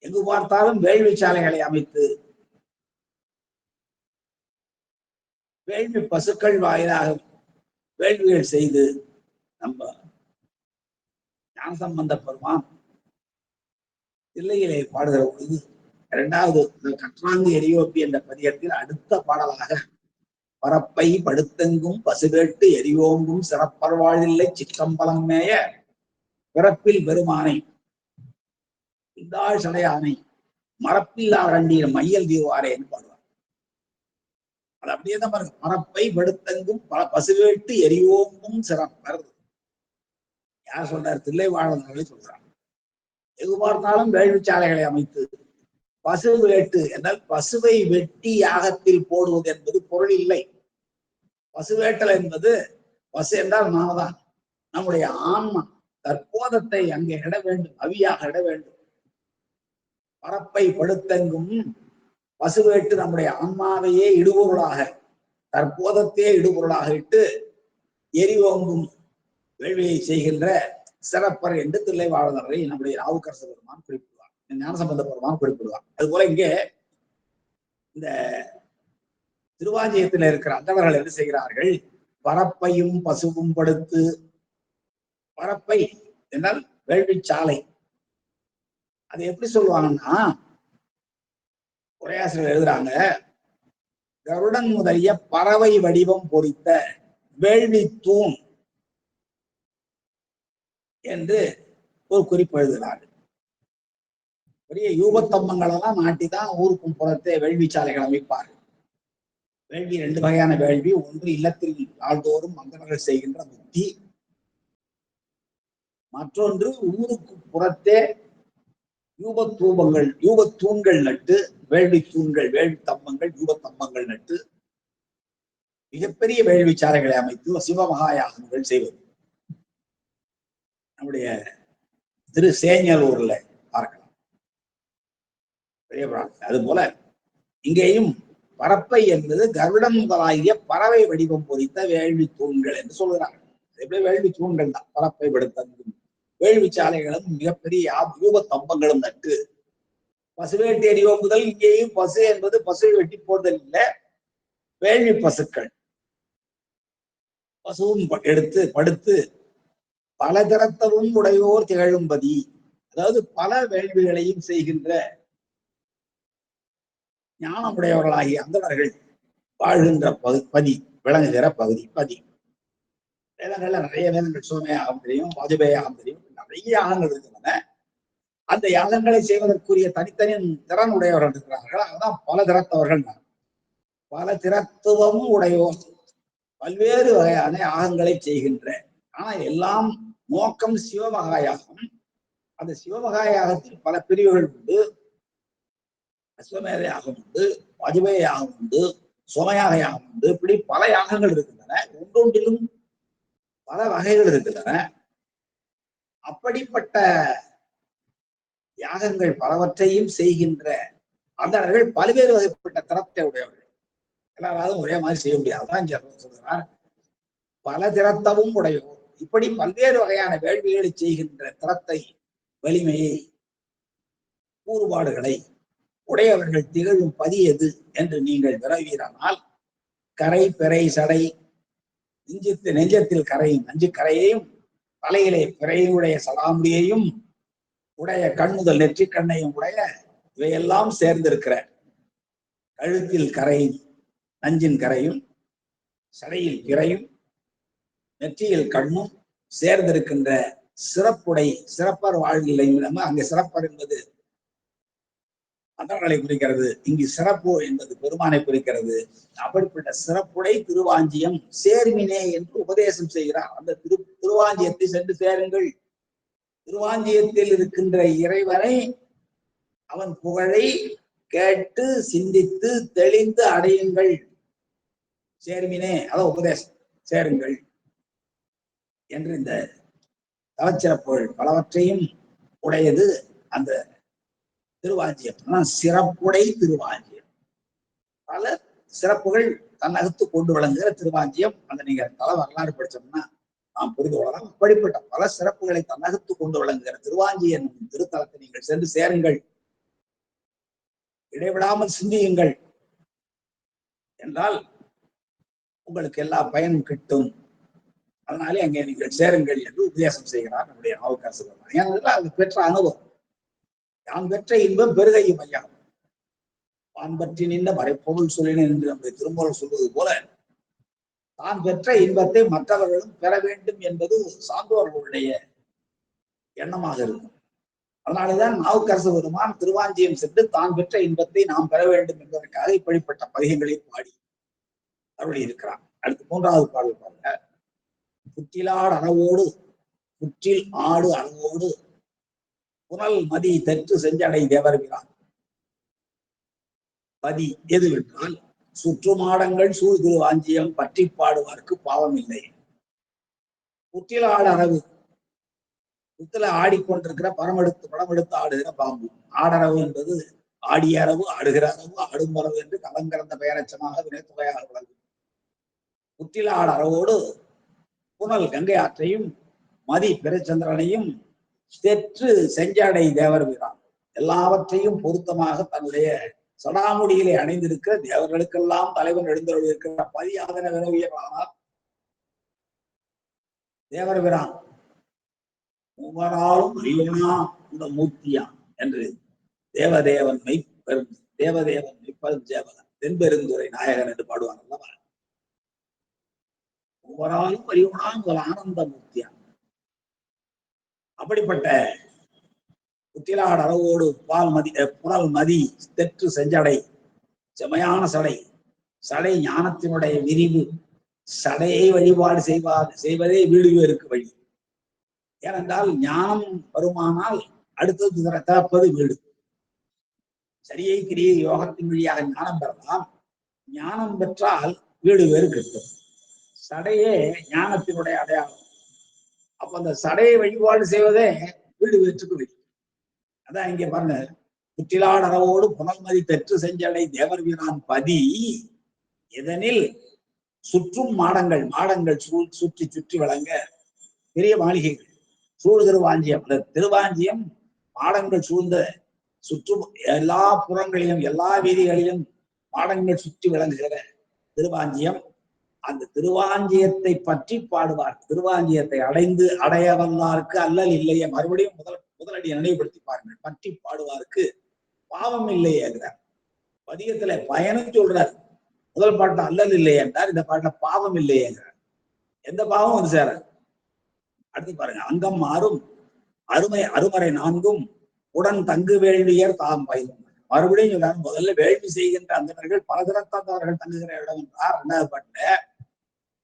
எங்கு பார்த்தாலும் வேள்வி சாலைகளை அமைத்து வேள்வி பசுக்கள் வாயிலாக வேள்விகள் செய்து நம்ம ஞானசம்பந்த பெருமான் தில்லையிலே பாடுகிற பொழுது இரண்டாவது கற்றாங்கு எரியோப்பி என்ற பதியத்தில் அடுத்த பாடலாக பரப்பை படுத்தெங்கும் பசுகேட்டு எரிவோங்கும் சிறப்பர்வாழில்லை சிற்றம்பலம் மேய பிறப்பில் பெருமானை இந்தாள் சடையானை மரப்பில்லா கண்டீர் மையல் தீர்வாரேன்னு பாடுவார். அது அப்படியே தான் பாருங்க. பரப்பை படுத்தெங்கும் பசுகேட்டு எரிவோங்கும் சிறப்பர். யார் சொல்றார்? தில்லைவாழவர்களை சொல்றாங்க. எது பார்த்தாலும் வேள்வி சாலைகளை அமைத்து பசு வேட்டு என்றால் பசுவை வெட்டி யாகத்தில் போடுவது என்பது பொருள் இல்லை. பசுவேட்டல் என்பது பசு என்றால் நாமதான் நம்முடைய ஆன்மா தற்போதத்தை அங்கே இட வேண்டும், அவியாக இட வேண்டும். பரப்பை படுத்தெங்கும் பசுவேட்டு நம்முடைய ஆன்மாவையே இடுபொருளாக தற்போதத்தையே இடுபொருளாக இட்டு எரிவோங்கும் வேள்வியை செய்கின்ற சிறப்பர் என்று தில்லைவாழ்வரை நம்முடைய நாவுக்கரசு பெருமான் குறிப்பிடுவார், ஞானசம்பந்த பெருமான் குறிப்பிடுவார். அதுபோல இங்கே இந்த திருவாஞ்சியத்தில் இருக்கிற அந்தவர்கள் என்ன செய்கிறார்கள்? பரப்பையும் பசுவும் படுத்து, பரப்பை என்றால் வேள்வி சாலை. அது எப்படி சொல்லுவாங்கன்னா, உரையாசிரியர் எழுதுறாங்க, கருடன் முதலிய பறவை வடிவம் பொறித்த வேள்வி தூண் என்று ஒரு குறிப்பு எழுதுகிறார்கள். பெரிய யூபத்தம்பங்கள் எல்லாம் நாட்டிதான் ஊருக்கும் புறத்தே வேள்வி சாலைகள் அமைப்பார்கள். வேள்வி ரெண்டு வகையான வேள்வி. ஒன்று இல்லத்தில் நாள்தோறும் மந்தவர்கள் செய்கின்ற முக்தி, மற்றொன்று ஊருக்கு புறத்தே யூபத்தூபங்கள் யூபத்தூண்கள் நட்டு வேள்வி தூண்கள் வேள்வி தம்பங்கள் யூபத்தம்பங்கள் நட்டு மிகப்பெரிய வேள்வி சாலைகளை அமைத்து சிவமகாயாகங்கள் செய்வது நம்முடைய திரு சேஞ்சலூர்ல பார்க்கலாம். அது போல இங்கேயும் பரப்பை என்பது கருடம் முதலாகிய பறவை வடிவம் பொறித்த வேள்வி தூண்கள் என்று சொல்கிறார்கள். எப்படி வேள்வி தூண்கள் தான் பரப்பை படுத்தும் வேள்வி சாலைகளும் மிகப்பெரிய யூபத்தம்பங்களும் நட்டு பசுவேட்டி எறிவோ முதல் இங்கேயும் பசு என்பது பசுவை வெட்டி போடுதல் இல்லை, வேள்வி பசுக்கள் பசுவும் எடுத்து படுத்து பல திறத்தவும் உடையோர் திகழும்பதி, அதாவது பல வேள்விகளையும் செய்கின்ற ஞானமுடையவர்களாகிய அந்தவர்கள் வாழ்கின்ற பதி விளங்குகிற பகுதி பதி. வேதங்கள்ல நிறைய வேதங்கள் சோமே யாகம் தெரியும், வாஜபேய யாகம் தெரியும், நிறைய யாகங்கள் இருக்கின்றன. அந்த யாகங்களை செய்வதற்குரிய தனித்தனி திறன் உடையவர்கள் இருக்கிறார்கள். அதுதான் பல திறத்தவர்கள். பல திறத்துவம் உடையோர் பல்வேறு வகையான யாகங்களை செய்கின்ற, ஆனா எல்லாம் நோக்கம் சிவமகாயாகம். அந்த சிவமகாயாகத்தில் பல பிரிவுகள் உண்டு. அஸ்வமேத யாகம் உண்டு, வாஜபேய யாகம் உண்டு, சோமயாக யாகம் உண்டு. இப்படி பல யாகங்கள் இருக்கின்றன. ஒன்றொன்றிலும் பல வகைகள் இருக்கின்றன. அப்படிப்பட்ட யாகங்கள் பலவற்றையும் செய்கின்ற அந்தவர்கள் பல்வேறு வகைப்பட்ட திறத்தை உடையவர்கள். எல்லாராலும் ஒரே மாதிரி செய்ய முடியாதுதான் சொல்கிறார். பல திறத்தவும் உடையோர் இப்படி பல்வேறு வகையான வேள்விகளை செய்கின்ற திறத்தை, வலிமையை, கூறுபாடுகளை உடையவர்கள் திகழும் பதி எது என்று நீங்கள் விரைவீரானால், கரை பிறை சடை நெஞ்சத்தில் கரையும் நஞ்சு கரையையும் தலையிலே பிறையுடைய சடாமுடியையும் உடைய கண்ணுதல் நெற்றி கண்ணையும் உடைய இவையெல்லாம் சேர்ந்திருக்கிற கழுத்தில் கரை நஞ்சின் கரையும் சடையில் பிறையும் நெற்றியில் கண்ணும் சேர்ந்திருக்கின்ற சிறப்புடை சிறப்பர் வாழ்நிலை. அங்கே சிறப்பர் என்பது அந்தவர்களை குறிக்கிறது, இங்கு சிறப்பு என்பது பெருமானை குறிக்கிறது. அப்படிப்பட்ட சிறப்புடை திருவாஞ்சியம் சேர்மினே என்று உபதேசம் செய்கிறார். அந்த திருவாஞ்சியத்தை சென்று சேருங்கள். திருவாஞ்சியத்தில் இருக்கின்ற இறைவனை, அவன் புகழை கேட்டு சிந்தித்து தெளிந்து அடையுங்கள் சேர்மினே, அதான் உபதேசம், சேருங்கள் என்று இந்த தவச்சிறப்புகள் பலவற்றையும் உடையது அந்த திருவாஞ்சியம். சிறப்புடை திருவாஞ்சியம், பல சிறப்புகள் தன்னகத்து கொண்டு விளங்குகிற திருவாஞ்சியம். அந்த நீங்க தல வரலாறு படிச்சோம்னா நாம் புரிந்து கொள்ளலாம். அப்படிப்பட்ட பல சிறப்புகளை தன்னகத்து கொண்டு விளங்குகிற திருவாஞ்சி என்னும் திருத்தலத்தை நீங்கள் சென்று சேருங்கள், இடைவிடாமல் சிந்தியுங்கள் என்றால் உங்களுக்கு எல்லா பயனும் கிட்டும். அதனாலே அங்கே நீங்கள் சேருங்கள் என்று உபதேசம் செய்கிறார் நம்முடைய நாவுக்கரசர். ஏனென்றால் அது பெற்ற அனுபவம். யான் பெற்ற இன்பம் பெருகையும் ஐயா, தான் பற்றி நின்ற மறைப்பொருள் சொல்லினேன் என்று நம்முடைய திருமூலர் சொல்வது போல, தான் பெற்ற இன்பத்தை மற்றவர்களும் பெற வேண்டும் என்பது சான்றோர்களுடைய எண்ணமாக இருக்கும். அதனாலேதான் நாவுக்கரசு பெருமான் திருவாஞ்சியம் சென்று தான் பெற்ற இன்பத்தை நாம் பெற வேண்டும் என்பதற்காக இப்படிப்பட்ட பதிகங்களை பாடி அருளி இருக்கிறார். அடுத்து 3வது பாடல் பாருங்க. புற்றிலாடு அறவோடு, புற்றில் ஆடு அறவோடு புனல் மதி தெற்று செஞ்சடை தேவர்கிறான். பதி எதுவென்றால் சுற்றுமாடங்கள் சூழ் திருவாஞ்சியம் பற்றி பாடுவார்க்கு பாவம் இல்லை. புற்றிலாடு அரவு, புத்துல ஆடிக்கொண்டிருக்கிற படம் எடுத்து ஆடுகிற பாம்பு. ஆடரவு என்பது ஆடிய அரவு, ஆடுகிற அரவு, ஆடும் அரவு என்று கலங்கலந்த பெயரச்சமாக வினைத்துறையாக விளங்கும். புற்றிலாடு அரவோடு புனல் கங்கை ஆற்றையும் மதி பிறைச்சந்திரனையும் தெற்று செஞ்சடை தேவர் வீரான், எல்லாவற்றையும் பொருத்தமாக தன்னுடைய சடாமுடியிலே அணிந்திருக்கிற தேவர்களுக்கெல்லாம் தலைவன் எழுந்தருள் இருக்கிற பதியாதன வினவியவானார் தேவர் வீரான். ஒவ்வொருவராலும் அறிவனா இந்த மூர்த்தியா என்று தேவதேவன் மெய்ப்பெரும் தேவதேவன் மெய்ப்பெரும் தேவகன் தென்பெருந்துரை நாயகன் என்று பாடுவான் அல்லவா. ஒவ்வொருவராலும் அறிவனா ஒரு ஆனந்த மூர்த்தியா. அப்படிப்பட்ட புத்திலாடு அளவோடு புனல் மதி தெற்று செஞ்சடை, செமையான சடை, சடை ஞானத்தினுடைய விரிவு. சடையை வழிபாடு செய்வதே வீடு வேருக்கு வழி. ஏனென்றால் ஞானம் வருமானால் அடுத்தது திறப்பது வீடு. சரியை கிரியை யோகத்தின் வழியாக ஞானம் பெறலாம். ஞானம் பெற்றால் வீடு வேறு கிட்டும். சடையே ஞானத்தினுடைய அடையாளம். அப்ப அந்த சடையை வழிபாடு செய்வதே வீடு வேற்றுக்கு வழி. அதான் இங்க பாருங்க, புற்றிலாடு அறவோடு புனல்மதி தெற்று செஞ்சடை தேவர் வீரான் பதி இதனில் சுற்றும் மாடங்கள், மாடங்கள் சுற்றி சுற்றி வழங்க பெரிய மாளிகைகள் சூழ் திருவாஞ்சியம். அந்த திருவாஞ்சியம் மாடங்கள் சூழ்ந்த சுற்றும் எல்லா புறங்களிலும் எல்லா வீதிகளிலும் மாடங்கள் சுற்றி விளங்குகிற திருவாஞ்சியம். அந்த திருவாஞ்சியத்தை பற்றி பாடுவார். திருவாஞ்சியத்தை அடைய வல்லாருக்கு அல்லல் இல்லையே. மறுபடியும் முதலடியை நினைவுபடுத்தி பாருங்கள். பற்றி பாடுவாருக்கு பாவம் இல்லையே என்கிறார். பதிகத்துல பயனும் சொல்றார். முதல் பாட்டுல அல்லல் இல்லை என்றார், இந்த பாட்டுல பாவம் இல்லையே என்கிறார். எந்த பாவம் வந்து சேர. அடுத்து பாருங்க, அங்கம் ஆறும் அருமறை 4ம் உடன் தங்கு வேள்வியர் தாம் பயிலும். மறுபடியும் சொல்றாரு, முதல்ல வேள்வி செய்கின்ற அந்தனர்கள் பல திறத்தார்கள் தங்குகிற இடம் என்றார் 2வது பாட்டுல.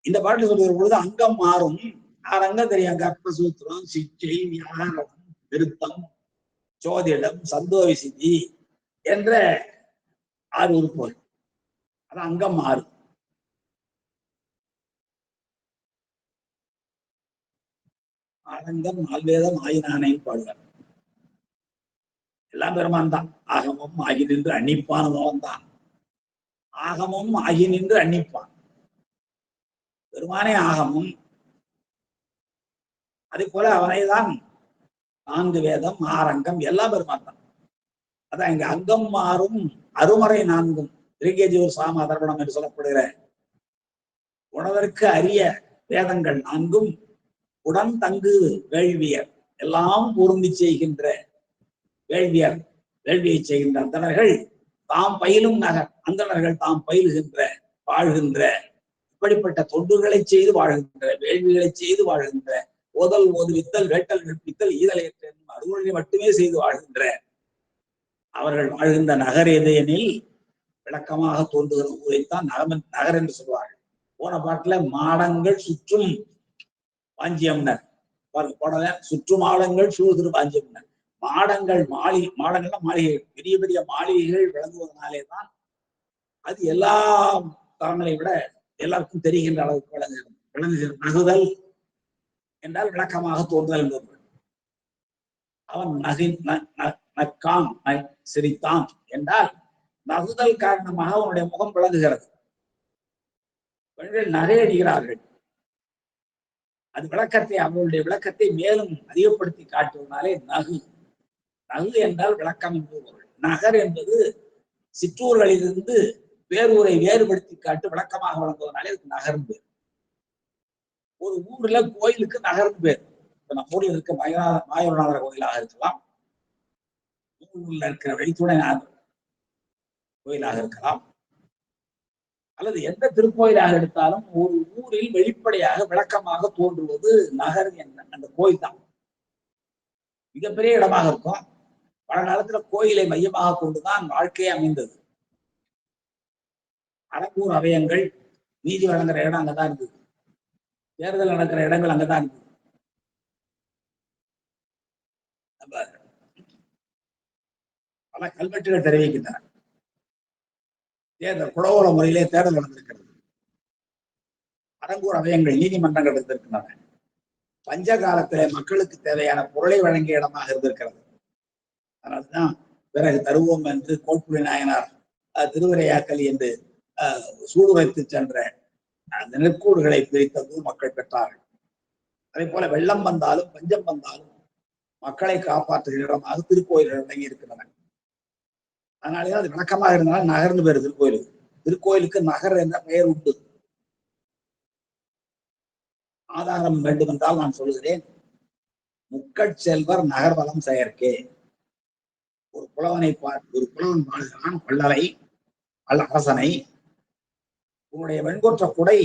இந்த பாட்டு சொல்லுகிற பொழுது அங்கம் மாறும். 6 அங்கம் தெரியும். கர்ப்பசூத்திரம், சிச்சை, வியாகரணம், விருத்தம், சோதிடம், சந்தோவிசிதி என்ற 6 உறுப்புகள். அது அங்கம் மாறும். ஆனந்தம் 4 வேதம் ஆயினானையும் பாடுவார். எல்லாம் பெருமான் தான். ஆகமும் ஆகி நின்று அன்னிப்பானவன் தான். ஆகமும் ஆகி நின்று அன்னிப்பான் பெருமானே ஆகமும். அதே போல அவனைதான் 4 வேதம் 6 அங்கம் எல்லாம் பெருமான் தான். அதான் இங்க அங்கம் மாறும் அருமறை 4ம் திருக்கேஜூர் சாம அதர்வணம் என்று சொல்லப்படுகிற உணவருக்கு அரிய வேதங்கள் 4ம் உடன் தங்கு வேள்வியர் எல்லாம் பொருந்தி செய்கின்ற வேள்வியர், வேள்வியை செய்கின்ற அந்தணர்கள் தாம் பயிலும் நகர், அந்தணர்கள் தாம் பயிலுகின்ற வாழ்கின்ற இப்படிப்பட்ட தொண்டுகளை செய்து வாழ்கின்ற, வேள்விகளை செய்து வாழ்கின்ற, ஓதல் ஓதுவித்தல் வேட்டல் வெற்பித்தல் ஈதலையற்ற என்னும் அருள்களை மட்டுமே செய்து வாழ்கின்ற அவர்கள் வாழ்கின்ற நகர் எது எனில் விளக்கமாக தோன்றுகிற ஊரைத்தான் நகர் என்று சொல்வார்கள். போன பாட்டுல மாடங்கள் சுற்றும் வாஞ்சியம்னர் போனத சுற்று மாடங்கள் சூழ் திரு வாஞ்சியம்னர். மாடங்கள் மாடங்கள்ல மாளிகை, பெரிய பெரிய மாளிகைகள் விளங்குவதனாலே தான் அது எல்லா தரங்களை விட எல்லாருக்கும் தெரிகின்ற அளவுக்கு விளங்குகிறது. நகுதல் என்றால் விளக்கமாக தோன்றுதல் என்பது. அவன் நக்கான் சிரித்தான் என்றால் நகுதல் காரணமாக அவனுடைய முகம் விளங்குகிறது. பெண்கள் நகையடிகிறார்கள். அது விளக்கத்தை, அவர்களுடைய விளக்கத்தை மேலும் அதிகப்படுத்தி காட்டுவதனாலே நகு. நகு என்றால் விளக்கம் என்று பொருள். நகர் என்பது சிற்றூர்களிலிருந்து வேறூரை வேறுபடுத்தி காட்டு விளக்கமாக வழங்குவதனாலே அதுக்கு நகர்ந்து பேர். ஒரு ஊர்ல கோயிலுக்கு நகர்ந்து பேர். இப்ப நம்ம ஊரில் இருக்க மாயூரநாதர் கோயிலாக இருக்கலாம், ஊர்ல இருக்கிற வெளித்துணைநாதர் கோயிலாக இருக்கலாம், அல்லது எந்த திருக்கோயிலாக எடுத்தாலும் ஒரு ஊரில் வெளிப்படையாக விளக்கமாக தோன்றுவது நகர் என்ற அந்த கோயில் தான். மிகப்பெரிய இடமாக இருக்கும். பழங்காலத்துல கோயிலை மையமாக கொண்டுதான் வாழ்க்கையே அமைந்தது. அரங்கூர் அவயங்கள் நீதி வழங்குற இடம் அங்கதான் இருந்தது. தேர்தல் நடக்கிற இடங்கள் அங்கதான் இருந்தது. பல கல்வெட்டுகள் தெரிவிக்கின்றன. தேர்தல் குடவோல முறையிலே தேர்தல் நடந்திருக்கிறது. அரங்கூர் அவயங்கள் நீதிமன்றங்கள் இருந்திருக்கின்றன. பஞ்ச காலத்திலே மக்களுக்கு தேவையான பொருளை வழங்கிய இடமாக இருந்திருக்கிறது. அதனால்தான் பிறகு தருவோம் என்று கோட்புலி நாயனார் திருவரையாக்கல் என்று சூடுரைத்து சென்ற அந்த நெற்கூடுகளை பிரித்தது மக்கள் பெற்றார்கள். அதே போல வெள்ளம் வந்தாலும் பஞ்சம் வந்தாலும் மக்களை காப்பாற்றுகிற இடமாக திருக்கோயில்கள் அடங்கி இருக்கின்றன. அதனாலேதான் அது விளக்கமாக இருந்தாலும் நகர்ந்து பேரு திருக்கோயிலுக்கு. திருக்கோயிலுக்கு நகர் என்ற பெயர் உண்டு. ஆதாரம் வேண்டும் என்றால் நான் சொல்கிறேன். முக்கட்செல்வர் நகர்வலம் செயற்கே. ஒரு புலவன் பாடுகிறான் வள்ளலை அரசனை, உன்னுடைய வெண்கொற்ற குடை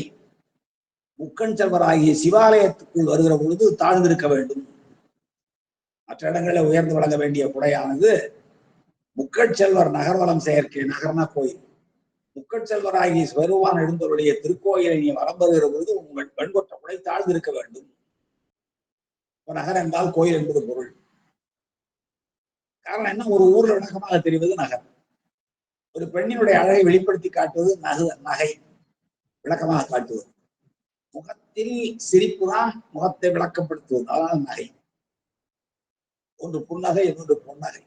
முக்கண் செல்வராகிய சிவாலயத்துக்குள் வருகிற பொழுது தாழ்ந்திருக்க வேண்டும். மற்ற இடங்களில் உயர்ந்து வழங்க வேண்டிய குடையானது முக்கட்செல்வர் நகர்வலம் செயற்கை. நகர்னா கோயில். முக்கட்செல்வராகிய பெருவான் எழுந்தவருடைய திருக்கோயிலை நீ வலம் வருகிற பொழுது உங்கள் வெண்கொற்ற குடை தாழ்ந்திருக்க வேண்டும். நகர் என்றால் கோயில் என்பது பொருள். காரணம் என்ன? ஒரு ஊர்ல விளக்கமாக தெரிவது நகர். ஒரு பெண்ணினுடைய அழகை வெளிப்படுத்தி காட்டுவது நகை விளக்கமாக காட்டுவது. முகத்தில் சிரிப்பு தான் முகத்தை விளக்கப்படுத்துவது. அதான் நகை. ஒன்று புன்னகை, இன்னொன்று பொன்னகை.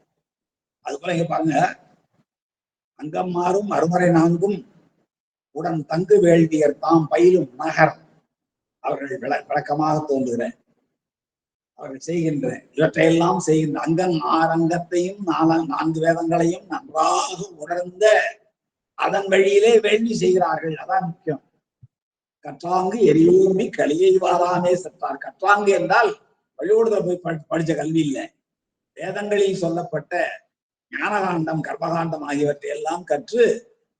அது போல இங்க பாருங்க, அங்கம் மாறும் அருமறை நான்கும் உடன் தங்கு வேள்வியர் தாம் பயிலும் நகர். அவர்கள் விளக்கமாக தோன்றுகிற, அவர்கள் செய்கின்ற இவற்றையெல்லாம் செய்கின்ற அங்கம் ஆறங்கத்தையும் 4 வேதங்களையும் நன்றாக உணர்ந்த அதன் வழியிலே வேள்வி செய்கிறார்கள். அதான் முக்கியம். கற்றாங்கு எரியூர்மி கலியை வாராமே சென்றார். கற்றாங்கு என்றால் பள்ளிக்கூடத்துல போய் படிச்ச கல்வி இல்லை. வேதங்களில் சொல்லப்பட்ட ஞானகாண்டம் கர்மகாண்டம் ஆகியவற்றை எல்லாம் கற்று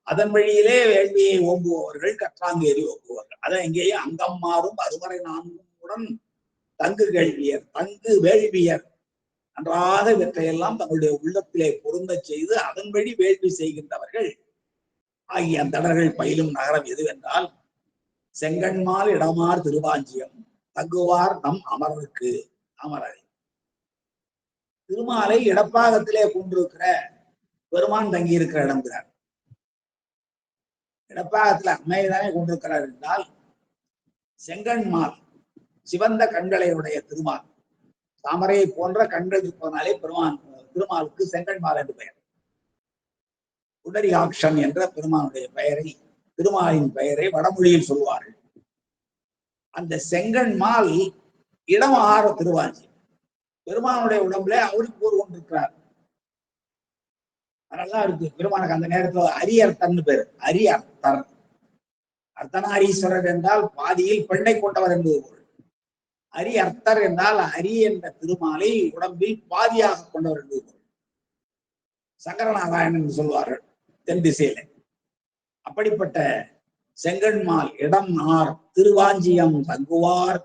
அதன் வழியிலே வேள்வியை ஓம்புபவர்கள் கற்றாங்கு எரி ஓம்புவார்கள். அதான் எங்கேயும் அங்கம் மாறும் அறுவரை 4 தங்கு கேள்வியர், தங்கு வேள்வியர் நன்றாக இவற்றையெல்லாம் தங்களுடைய உள்ளத்திலே பொருந்த செய்து அதன் வழி வேள்வி செய்கின்றவர்கள் ஆகிய அந்தணர்கள் பயிலும் நகரம் எதுவென்றால் செங்கண்மால் இடமார் திருவாஞ்சியம் தங்குவார் நம் அமரருக்கு. அமரரை திருமாலை இடப்பாகத்திலே கொண்டிருக்கிற பெருமான் தங்கி இருக்கிற இடம்ங்கிறார். இடப்பாகத்துல அம்மையதானே கொண்டிருக்கிறார் என்றால் செங்கண்மால் சிவந்த கண்களையுடைய திருமால், தாமரையை போன்ற கண்கள் இருப்பதனாலே திருமாலுக்கு செங்கண்மால் என்று பெயர். புண்டரீகாட்சன் என்ற பெருமானுடைய பெயரை, திருமாலின் பெயரை வடமொழியில் சொல்வார்கள். அந்த செங்கண்மால் இடம் ஆற திருவாஞ்சி பெருமானுடைய உடம்புல அவருக்கு போர் கொண்டிருக்கிறார். அதனாலதான் இருக்கு பெருமானுக்கு அந்த நேரத்துல அரியர்த்தன் பேர். அரியர்த்தர், அர்த்தநாரீஸ்வரர் என்றால் பாதியில் பெண்ணை கொண்டவர் என்பது பொருள். அரியர்த்தர் என்றால் அரி என்ற திருமாலை உடம்பில் பாதியாக கொண்டவர் என்பது பொருள். சங்கரநாராயணன் என்று சொல்வார்கள் தென் திசையில. அப்படிப்பட்ட செங்கண்மால் இடம் ஆர் திருவாஞ்சியம் தங்குவார்.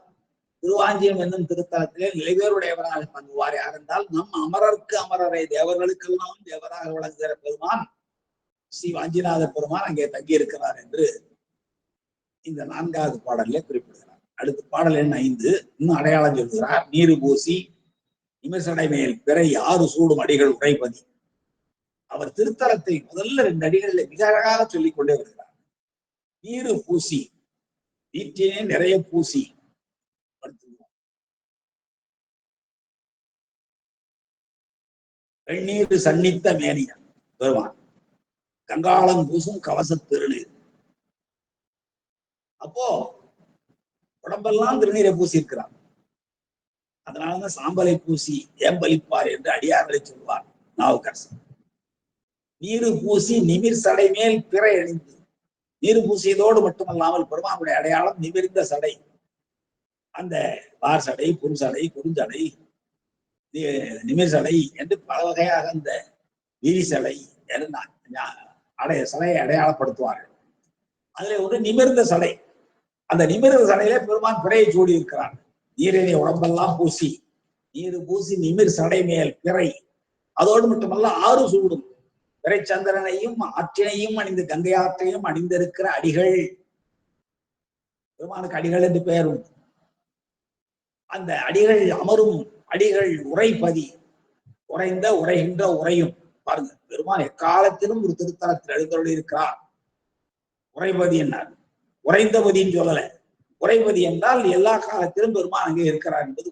திருவாஞ்சியம் என்னும் திருத்தலத்திலே நிலைவேறுடையவராக தங்குவார். யார் என்றால் நம் அமரருக்கு அமரரை, தேவர்களுக்கெல்லாம் தேவராக விளங்குகிற பெருமான் ஸ்ரீ வாஞ்சிநாத பெருமான் அங்கே தங்கியிருக்கிறார் என்று இந்த 4வது பாடலிலே குறிப்பிடுகிறார். அடுத்த பாடல் எண் 5 இன்னும் அடையாளம் சொல்கிறார். நீரு பூசி நிமிர்சடை மேல் பிறை 6 சூடும் அடிகள் உரைப்பதி. அவர் திருத்தலத்தை முதல்ல 2 அடிகளில் மிக அழகாக சொல்லிக் கொண்டே வருகிறார். நீரு பூசி, நீற்றினே நிறைய பூசி, வெண்ணீர் சன்னித்த மேனியன் பெருமான், கங்காளம் பூசும் கவச திருநீர். அப்போ உடம்பெல்லாம் திருநீரை பூசி இருக்கிறார். அதனாலதான் சாம்பலை பூசி ஏம்பலிப்பார் என்று அடியார்களை சொல்வார் நாவுக்கரசர். நீரு பூசி நிமிர் சடை மேல் பிறை அணிந்து, நீரு பூசியதோடு மட்டுமல்லாமல் பெருமானுடைய அடையாளம் நிமிர்ந்த சடை, அந்த வார் சடை, புன்சடை, குறுஞ்சடை, நிமிர் சடை என்று பல வகையாக அந்த விரிசடை சடையை அடையாளப்படுத்துவார்கள். அதுல ஒரு நிமிர்ந்த சடை, அந்த நிமிர்ந்த சடையில பெருமான் பிறையை சூடி இருக்கிறார். நீரினை உடம்பெல்லாம் பூசி, நீரு பூசி நிமிர் சடை மேல் பிறை, அதோடு மட்டுமல்ல 6 சூடும், பிறை சந்திரனையும் ஆற்றினையும் அணிந்து கங்கை ஆற்றையும் அணிந்திருக்கிற அடிகள். பெருமானுக்கு அடிகள் என்று பெயர் உண்டு. அந்த அடிகள் அமரும் அடிகள் உரைப்பதி, உறைந்த உரைகின்ற உரையும். பாருங்க, பெருமான் எக்காலத்திலும் ஒரு திருத்தலத்தில் எழுந்தருளி இருக்கிறார். உரைபதி என்னார், உறைந்தபதின்னு சொல்லல, உரைபதி என்றால் எல்லா காலத்திலும் பெருமான் அங்கே இருக்கிறார் என்பது.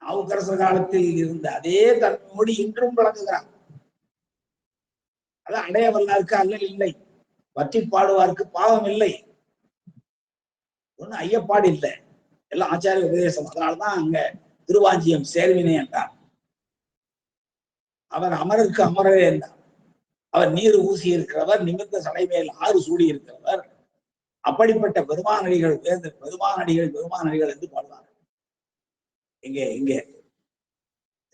நாவுக்கரசர் காலத்தில் இருந்த அதே தன்மையோடு இன்றும் விளங்குகிறார். அதான் அடைய வல்லாருக்கு அல்லல் இல்லை, பற்றி பாடுவார்க்கு பாவம் இல்லை, ஒன்னும் ஐயப்பாடு இல்லை, எல்லாம் ஆச்சாரிய உபதேசம். அதனால்தான் அங்க திருவாஞ்சியம் சேர்வினை என்றார். அவர் அமருக்கு அமரவே என்றார். அவர் நீர் ஊசி இருக்கிறவர், நிமிர்ந்த சடை மேல் 6 சூடி இருக்கிறவர். அப்படிப்பட்ட பெருமானடிகள் பெருமானடிகள் என்று பாடுவார்கள். இங்கே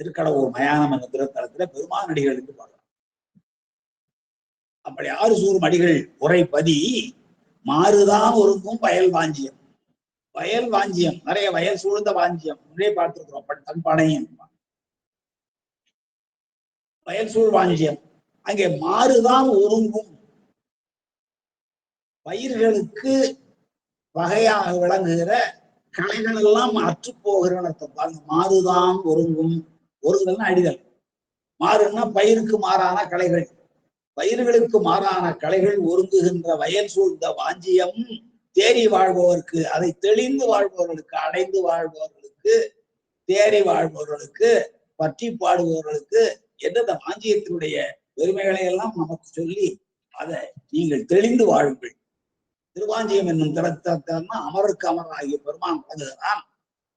திருக்கடவுர் மயானம் என்ற திருத்தலத்துல பெருமானடிகள் என்று பாடுவார். அப்படி 6 சூடும் அடிகள் உரைப்பதி, மாறுதான் ஒருங்கும் வயல் வாஞ்சியம். வயல் வாஞ்சியம், நிறைய வயல் சூழ்ந்த வாஞ்சியம் முன்னே பார்த்திருக்கிறோம். தன்பானையும் வயல் சூழ் வாஞ்சியம். அங்கே மாறுதான் ஒருங்கும், பயிர்களுக்கு வகையாக விளங்குகிற களைகள் எல்லாம் அற்று போகிற அர்த்தம். மாறுதான் ஒருங்கும், ஒருங்கல்னா அடிதல், மாறுன்னா பயிருக்கு மாறான களைகள், பயிர்களுக்கு மாறான களைகள் ஒருங்குகின்ற வயல் சூழ்ந்த வாஞ்சியம். தேறி வாழ்பவர்க்கு, அதை தெளிந்து வாழ்பவர்களுக்கு, அடைந்து வாழ்பவர்களுக்கு, தேறி வாழ்பவர்களுக்கு, பற்றி பாடுபவர்களுக்கு என்ற அந்த வாஞ்சியத்தினுடைய பெருமைகளை எல்லாம் நமக்கு சொல்லி அதை நீங்கள் தெளிந்து வாழுங்கள். திருவாஞ்சியம் என்னும் திருத்தலம்னா அமருக்கு அமரன் ஆகிய பெருமான் வழங்குகிறான்.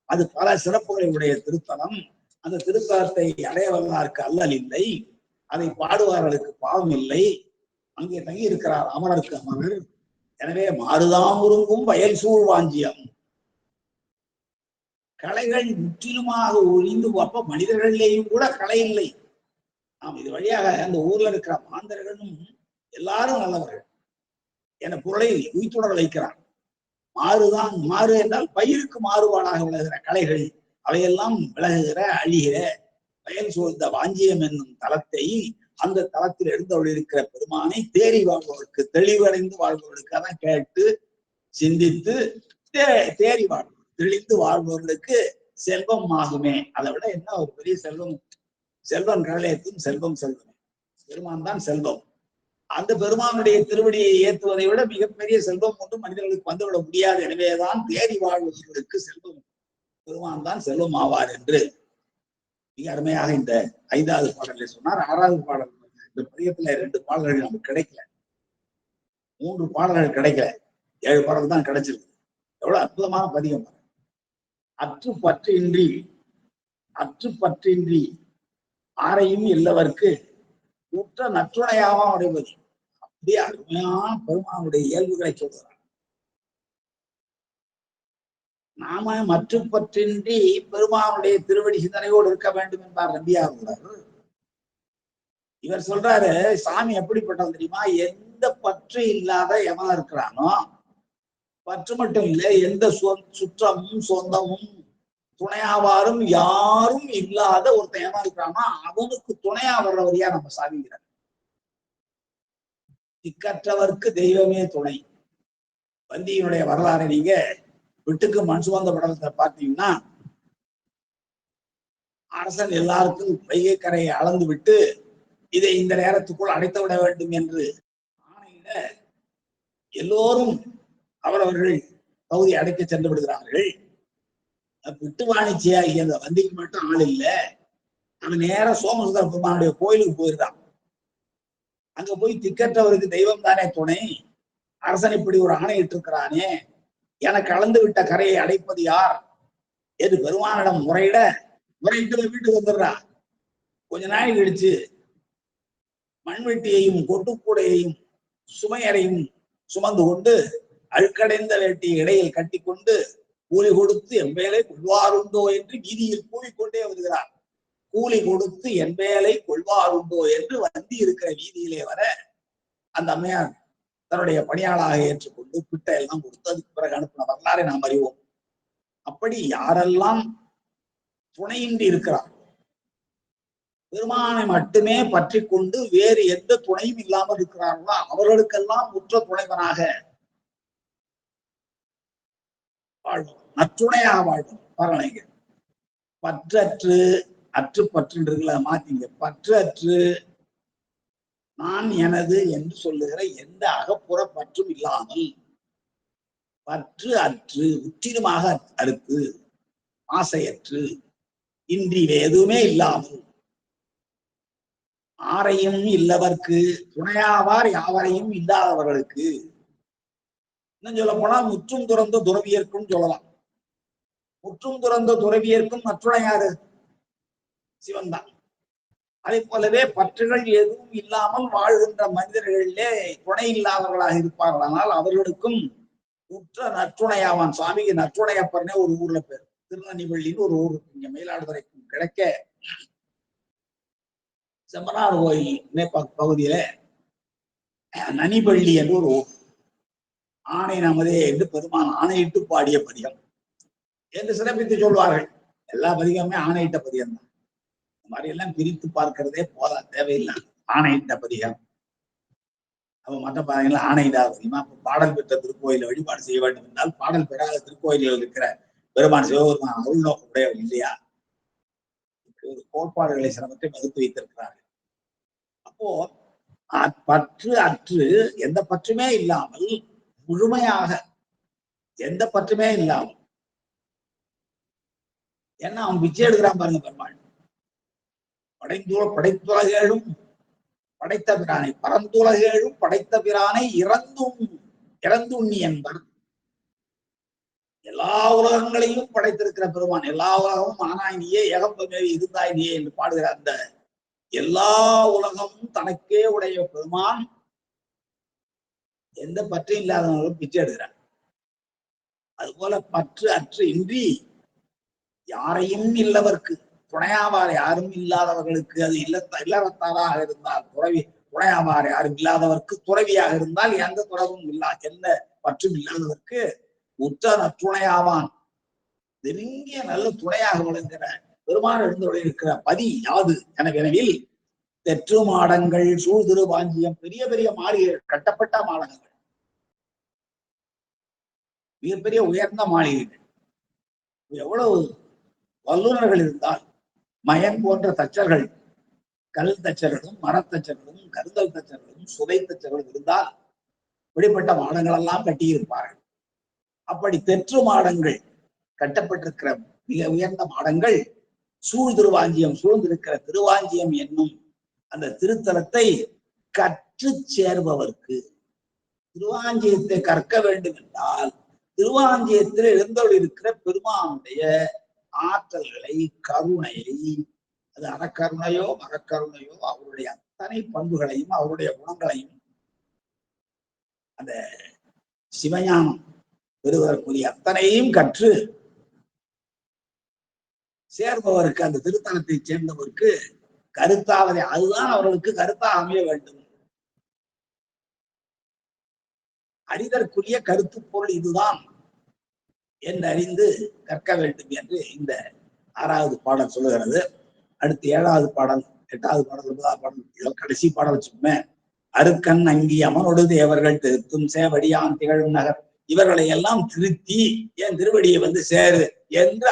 அது பல சிறப்புகளை உடைய திருத்தலம். அந்த திருத்தலத்தை அடைய வல்லாருக்கு அல்லல் இல்லை, அதை பாடுவார்களுக்கு பாவம் இல்லை. அங்கே தங்கி இருக்கிறார் அமரருக்கு அமரர். எனவே மாறுதான் உருங்கும் வயல் சூழ் வாஞ்சியம். கலைகள் முற்றிலுமாக ஒழிந்து, அப்ப மனிதர்களிலேயும் கூட கலை இல்லை. நாம் இது வழியாக அந்த ஊர்ல இருக்கிற மாந்தர்களும் எல்லாரும் நல்லவர்கள் என பொருளை உயிர்த்துடர் வைக்கிறார். மாறுதான், மாறு என்றால் பயிருக்கு மாறுபாடாக விலகுகிற கலைகள் அவையெல்லாம் விலகுகிற அழிகிற வயல் சூழ்ந்த வாஞ்சியம் என்னும் தலத்தை, அந்த தலத்தில் எழுந்தவள் இருக்கிற பெருமானை தேறி வாழ்பவர்களுக்கு, தெளிவடைந்து வாழ்பவர்களுக்கு, அதான் கேட்டு சிந்தித்து தேறி வாழ்பவர், தெளிந்து வாழ்பவர்களுக்கு செல்வம் ஆகுமே. அதை விட என்ன ஒரு பெரிய செல்வம்? செல்வம் கடலையத்தும் செல்வம் செல்வமே. பெருமான் தான் செல்வம். அந்த பெருமானுடைய திருவடியை ஏற்றுவதை விட மிகப்பெரிய செல்வம் ஒன்றும் மனிதர்களுக்கு வந்துவிட முடியாது. எனவேதான் தேறி வாழ்பவர்களுக்கு செல்வம், பெருமான் தான் செல்வம் ஆவார் என்று மிக அருமையாக இந்த 5வது பாடலில் சொன்னார். 6வது பாடல் இந்த பதியத்துல 2 பாடல்கள் நமக்கு கிடைக்கல, 3 பாடல்கள் கிடைக்கல, 7 பாடல் தான் கிடைச்சிருக்கு. எவ்வளவு அற்புதமான பதியம்! அற்று பற்றின்றி ஆரையும் இல்லவர்க்கு உற்ற நற்றுணையாவா உடைவது. அப்படியே அருமையான பெருமானுடைய இயல்புகளை சொல்கிறார். நாம மற்ற பற்றின்றி பெருமானுடைய திருவடி சிந்தனையோடு இருக்க வேண்டும் என்பார் நம்பியார். இவர் சொல்றாரு, சாமி எப்படிப்பட்டது தெரியுமா? எந்த பற்று இல்லாத எவன் இருக்கிறானோ, பற்று மட்டும் இல்லை, எந்த சுற்றமும் சொந்தமும் துணையாவாரும் யாரும் இல்லாத ஒருத்தன் எவன் இருக்கிறானோ அவனுக்கு துணையா வர்றவரையா நம்ம சாமிங்கிறார். திக்கற்றவர்க்கு தெய்வமே துணை. வந்தியினுடைய வரலாறு நீங்க வீட்டுக்கு மண் சுமந்த படத்தை பார்த்தீங்கன்னா அரசன் எல்லாருக்கும் வைகை கரையை அளந்து விட்டு இதை இந்த நேரத்துக்குள் அடைத்து விட வேண்டும் என்று ஆணையிட எல்லோரும் அவரவர்கள் பகுதி அடைக்க சென்று விடுகிறார்கள். விட்டு வாணிச்சியா அந்த வந்திக்கு மட்டும் ஆள் இல்லை. அவன் நேர சோமசுந்தர பெருமானுடைய கோயிலுக்கு போயிருந்தான். அங்க போய் திக்கற்றவருக்கு தெய்வம் தானே துணை, அரசன் இப்படி ஒரு ஆணையிட்டு இருக்கிறானே, எனக்கு அளந்து விட்ட கரையை அடைப்பது யார் என்று பெருமானிடம் முறையிட்டு வீட்டுக்கு வந்துடுறா. கொஞ்ச நாள் கழிச்சு மண்வெட்டியையும் கொட்டுக்கூடையையும் சுமையறையும் சுமந்து கொண்டு அழுக்கடைந்த வேட்டியை இடையில் கட்டி கொண்டு கூலி கொடுத்து என் வேலை கொள்வாருண்டோ என்று வீதியில் கூவிக்கொண்டே வருகிறார். கூலி கொடுத்து என் வேலை கொள்வாருண்டோ என்று வந்தி இருக்கிற வீதியிலே வர அந்த அம்மையார் தன்னுடைய பணியாளாக ஏற்றுக்கொண்டு பிட்டை எல்லாம் கொடுத்து அதுக்கு பிறகு அனுப்பின வரலாறை நாம் அறிவோம். அப்படி யாரெல்லாம் துணையின்றி இருக்கிறார், பெருமானை மட்டுமே பற்றி கொண்டு வேறு எந்த துணையும் இல்லாமல் இருக்கிறார்களோ அவர்களுக்கெல்லாம் உற்ற துணைவனாக வாழ்வோம், நற்றுணையாக வாழ்வோம். பாருங்க, பற்றற்று அற்று பற்றுன்றதுல மாத்தீங்க, பற்றற்று நான் எனது என்று சொல்லுகிற எந்த அகப்புற பற்றும் இல்லாமல், பற்று அற்று முற்றிலுமாக அறுத்து ஆசையற்று இன்றி எதுவுமே இல்லாமல், ஆரையும் இல்லவர்க்கு துணையாவார் யாவரையும் இல்லாதவர்களுக்கு, இன்னும் சொல்ல போனா முற்றும் துறந்த துறவியர்க்கும் சொல்லலாம். முற்றும் துறந்த துறவியர்க்கும் நற்றுணையாரு சிவன் தான். அதே போலவே பற்றுகள் எதுவும் இல்லாமல் வாழ்கின்ற மனிதர்களிலே துணை இல்லாதவர்களாக இருப்பார்கள். ஆனால் அவர்களுக்கும் உற்ற நற்றுணையாவான். சுவாமிக்கு நற்றுணையப்பர்னே ஒரு ஊர்ல பேர், திருநனிவள்ளின்னு ஒரு ஊர் இங்க மயிலாடுதுறைக்கும் கிடைக்க செம்பனார் கோயில் பகுதியில நனிபள்ளி என்று ஒரு ஊர். ஆணை நமதே என்று பெருமான் ஆணையிட்டு பாடிய பதிகம் என்று சிறப்பித்து சொல்வார்கள். எல்லா பதிகமே ஆணையிட்ட பதிகம் தான். இந்த மாதிரி எல்லாம் பிரித்து பார்க்கிறதே போதா, தேவையில்லை. ஆணையிட்ட பதிகம் அப்ப மற்ற பதிகங்கள் ஆணையிடாத பதிகமா. பாடல் பெற்ற திருக்கோயில வழிபாடு செய்ய வேண்டும் என்றால் பாடல் பெறாத திருக்கோயில்கள் இருக்கிற பெருமான் சிவபெருமான் அருள் நோக்கம் உடையவர் இல்லையா? இப்படி ஒரு கோட்பாடுகளை சிரமத்தை வகுத்து வைத்திருக்கிறார்கள். அப்போ பற்று அற்று எந்த பற்றுமே இல்லாமல், முழுமையாக எந்த பற்றுமே இல்லாமல், ஏன்னா அவன் பிச்சை எடுக்கிறான் பாருங்க பெருமாள். படைத்துலகேழும் படைத்த பிரானை, பரந்துலகேழும் படைத்த பிரானை இறந்துண்ணி என்பர். எல்லா உலகங்களையும் படைத்திருக்கிற பெருமான், எல்லா உலகமும் ஆனாய் நீயே ஏகம்பமேவி இருந்தாய் நீயே என்று பாடுகிற அந்த எல்லா உலகமும் தனக்கே உடைய பெருமான் எந்த பற்று இல்லாதவர்களும் பிச்சை எடுக்கிறார். அதுபோல பற்று அற்று இன்றி யாரையும் இல்லவர்க்கு துணையாவார் யாரும் இல்லாதவர்களுக்கு, அது இல்லறத்தாராக இருந்தால் துணையாவார் யாரும் இல்லாதவர்க்கு, துறவியாக இருந்தால் எந்த துறவும் எந்த பற்றும் இல்லாதவர்க்கு உற்ற நற்றுணையாவான். நெருங்கிய நல்ல துணையாக விளங்குகிற பெருமான் எழுந்தோடு இருக்கிற பதி யாது எனவில் தெற்று மாடங்கள் சூழ்திரு வாஞ்சியம், பெரிய பெரிய மாளிகைகள், கட்டப்பட்ட மாடங்கள், மிகப்பெரிய உயர்ந்த மாளிகைகள். எவ்வளவு வல்லுநர்கள் இருந்தால், மயன் போன்ற தச்சர்கள், கல் தச்சர்களும் மரத்தச்சர்களும் கருங்கல் தச்சர்களும் சுவை தச்சர்களும் இருந்தால் இப்படிப்பட்ட மாடங்கள் எல்லாம் கட்டியிருப்பார்கள். அப்படி தெற்று மாடங்கள் கட்டப்பட்டிருக்கிற மிக உயர்ந்த மாடங்கள் சூழ் திருவாஞ்சியம், சூழ்ந்திருக்கிற திருவாஞ்சியம் என்னும் அந்த திருத்தலத்தை கற்று சேர்பவர்க்கு, திருவாஞ்சியத்தை கற்க வேண்டும் என்றால் திருவாஞ்சியத்தில் எழுந்தோடு இருக்கிற பெருமானுடைய ஆற்றல்களை, கருணையை, அது அறக்கருணையோ மரக்கருணையோ அவருடைய அத்தனை பண்புகளையும் அவருடைய குணங்களையும் அந்த சிவஞானம் பெறுவதற்குரிய அத்தனையும் கற்று சேர்பவருக்கு, அந்த திருத்தலத்தை சேர்ந்தவருக்கு கருத்தாவது, அதுதான் அவர்களுக்கு கருத்தாக அமைய வேண்டும். அறிதற்குரிய கருத்து பொருள் இதுதான் என்று அறிந்து கற்க வேண்டும் என்று இந்த 6வது பாடல் சொல்லுகிறது. அடுத்து 7வது பாடல், 8வது பாடல், 9வது பாடல், கடைசி பாடல் வச்சுக்கோமே. அருக்கன் அங்கி அமனொடு தேவர்கள் திருத்தும் சேவடியான் திகழும் நகர் இவர்களை எல்லாம் திருத்தி என் திருவடியை வந்து சேரு என்று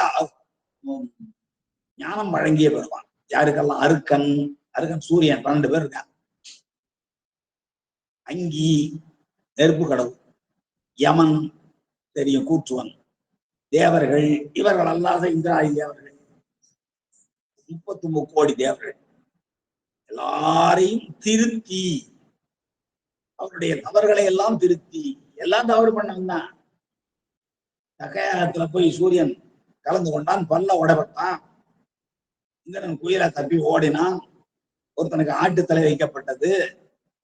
ஞானம் வழங்கிய பெருமான். யாருக்கெல்லாம்? அருக்கன், அருக்கன் சூரியன் 12 பேர் இருக்காங்க. அங்கி நெருப்பு கடவுள், யமன் தெரியும் கூற்றுவன், தேவர்கள், இவர்கள் அல்லாத இந்திராதி தேவர்கள் 33 கோடி தேவர்கள் எல்லாரையும் திருத்தி அவருடைய தவறுகளை எல்லாம் திருத்தி, எல்லாம் தவறு பண்ணவன்தான். தக்கையாகத்துல போய் சூரியன் கலந்து கொண்டான், பல்ல உடைபட்டான், இந்திரன் குயிலா தப்பி ஓடினான், ஒருத்தனுக்கு ஆட்டு தலை வைக்கப்பட்டது,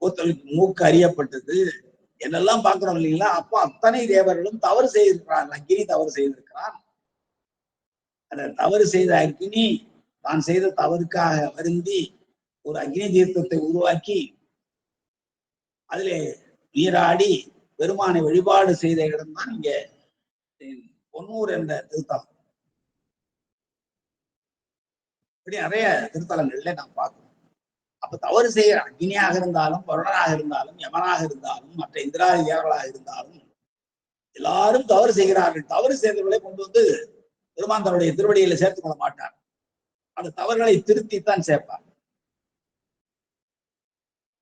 ஒருத்தனுக்கு மூக்கு அறியப்பட்டது, என்னெல்லாம் பார்க்கிறோம் இல்லைங்களா? அப்போ அத்தனை தேவர்களும் தவறு செய்திருக்கிறார்கள். அக்னி தவறு செய்திருக்கிறான். அந்த தவறு செய்த அக்னி தான் செய்த தவறுக்காக வருந்தி ஒரு அக்னி தீர்த்தத்தை உருவாக்கி அதிலே நீராடி பெருமானை வழிபாடு செய்த இடம்தான் இங்க பொன்னூர் என்ற திருத்தலம். இப்படி நிறைய திருத்தலங்கள்ல நாம் பார்க்கணும். அப்ப தவறு செய்கிற அக்னியாக இருந்தாலும், வருணனாக இருந்தாலும், யமனாக இருந்தாலும், மற்ற இந்திராதி தேவர்களாக இருந்தாலும் எல்லாரும் தவறு செய்கிறார்கள். தவறு செய்தவர்களை கொண்டு வந்து பெருமான் தன்னுடைய திருவடியில சேர்த்துக் கொள்ள மாட்டார். அந்த தவறுகளை திருத்தித்தான் சேர்ப்பார்.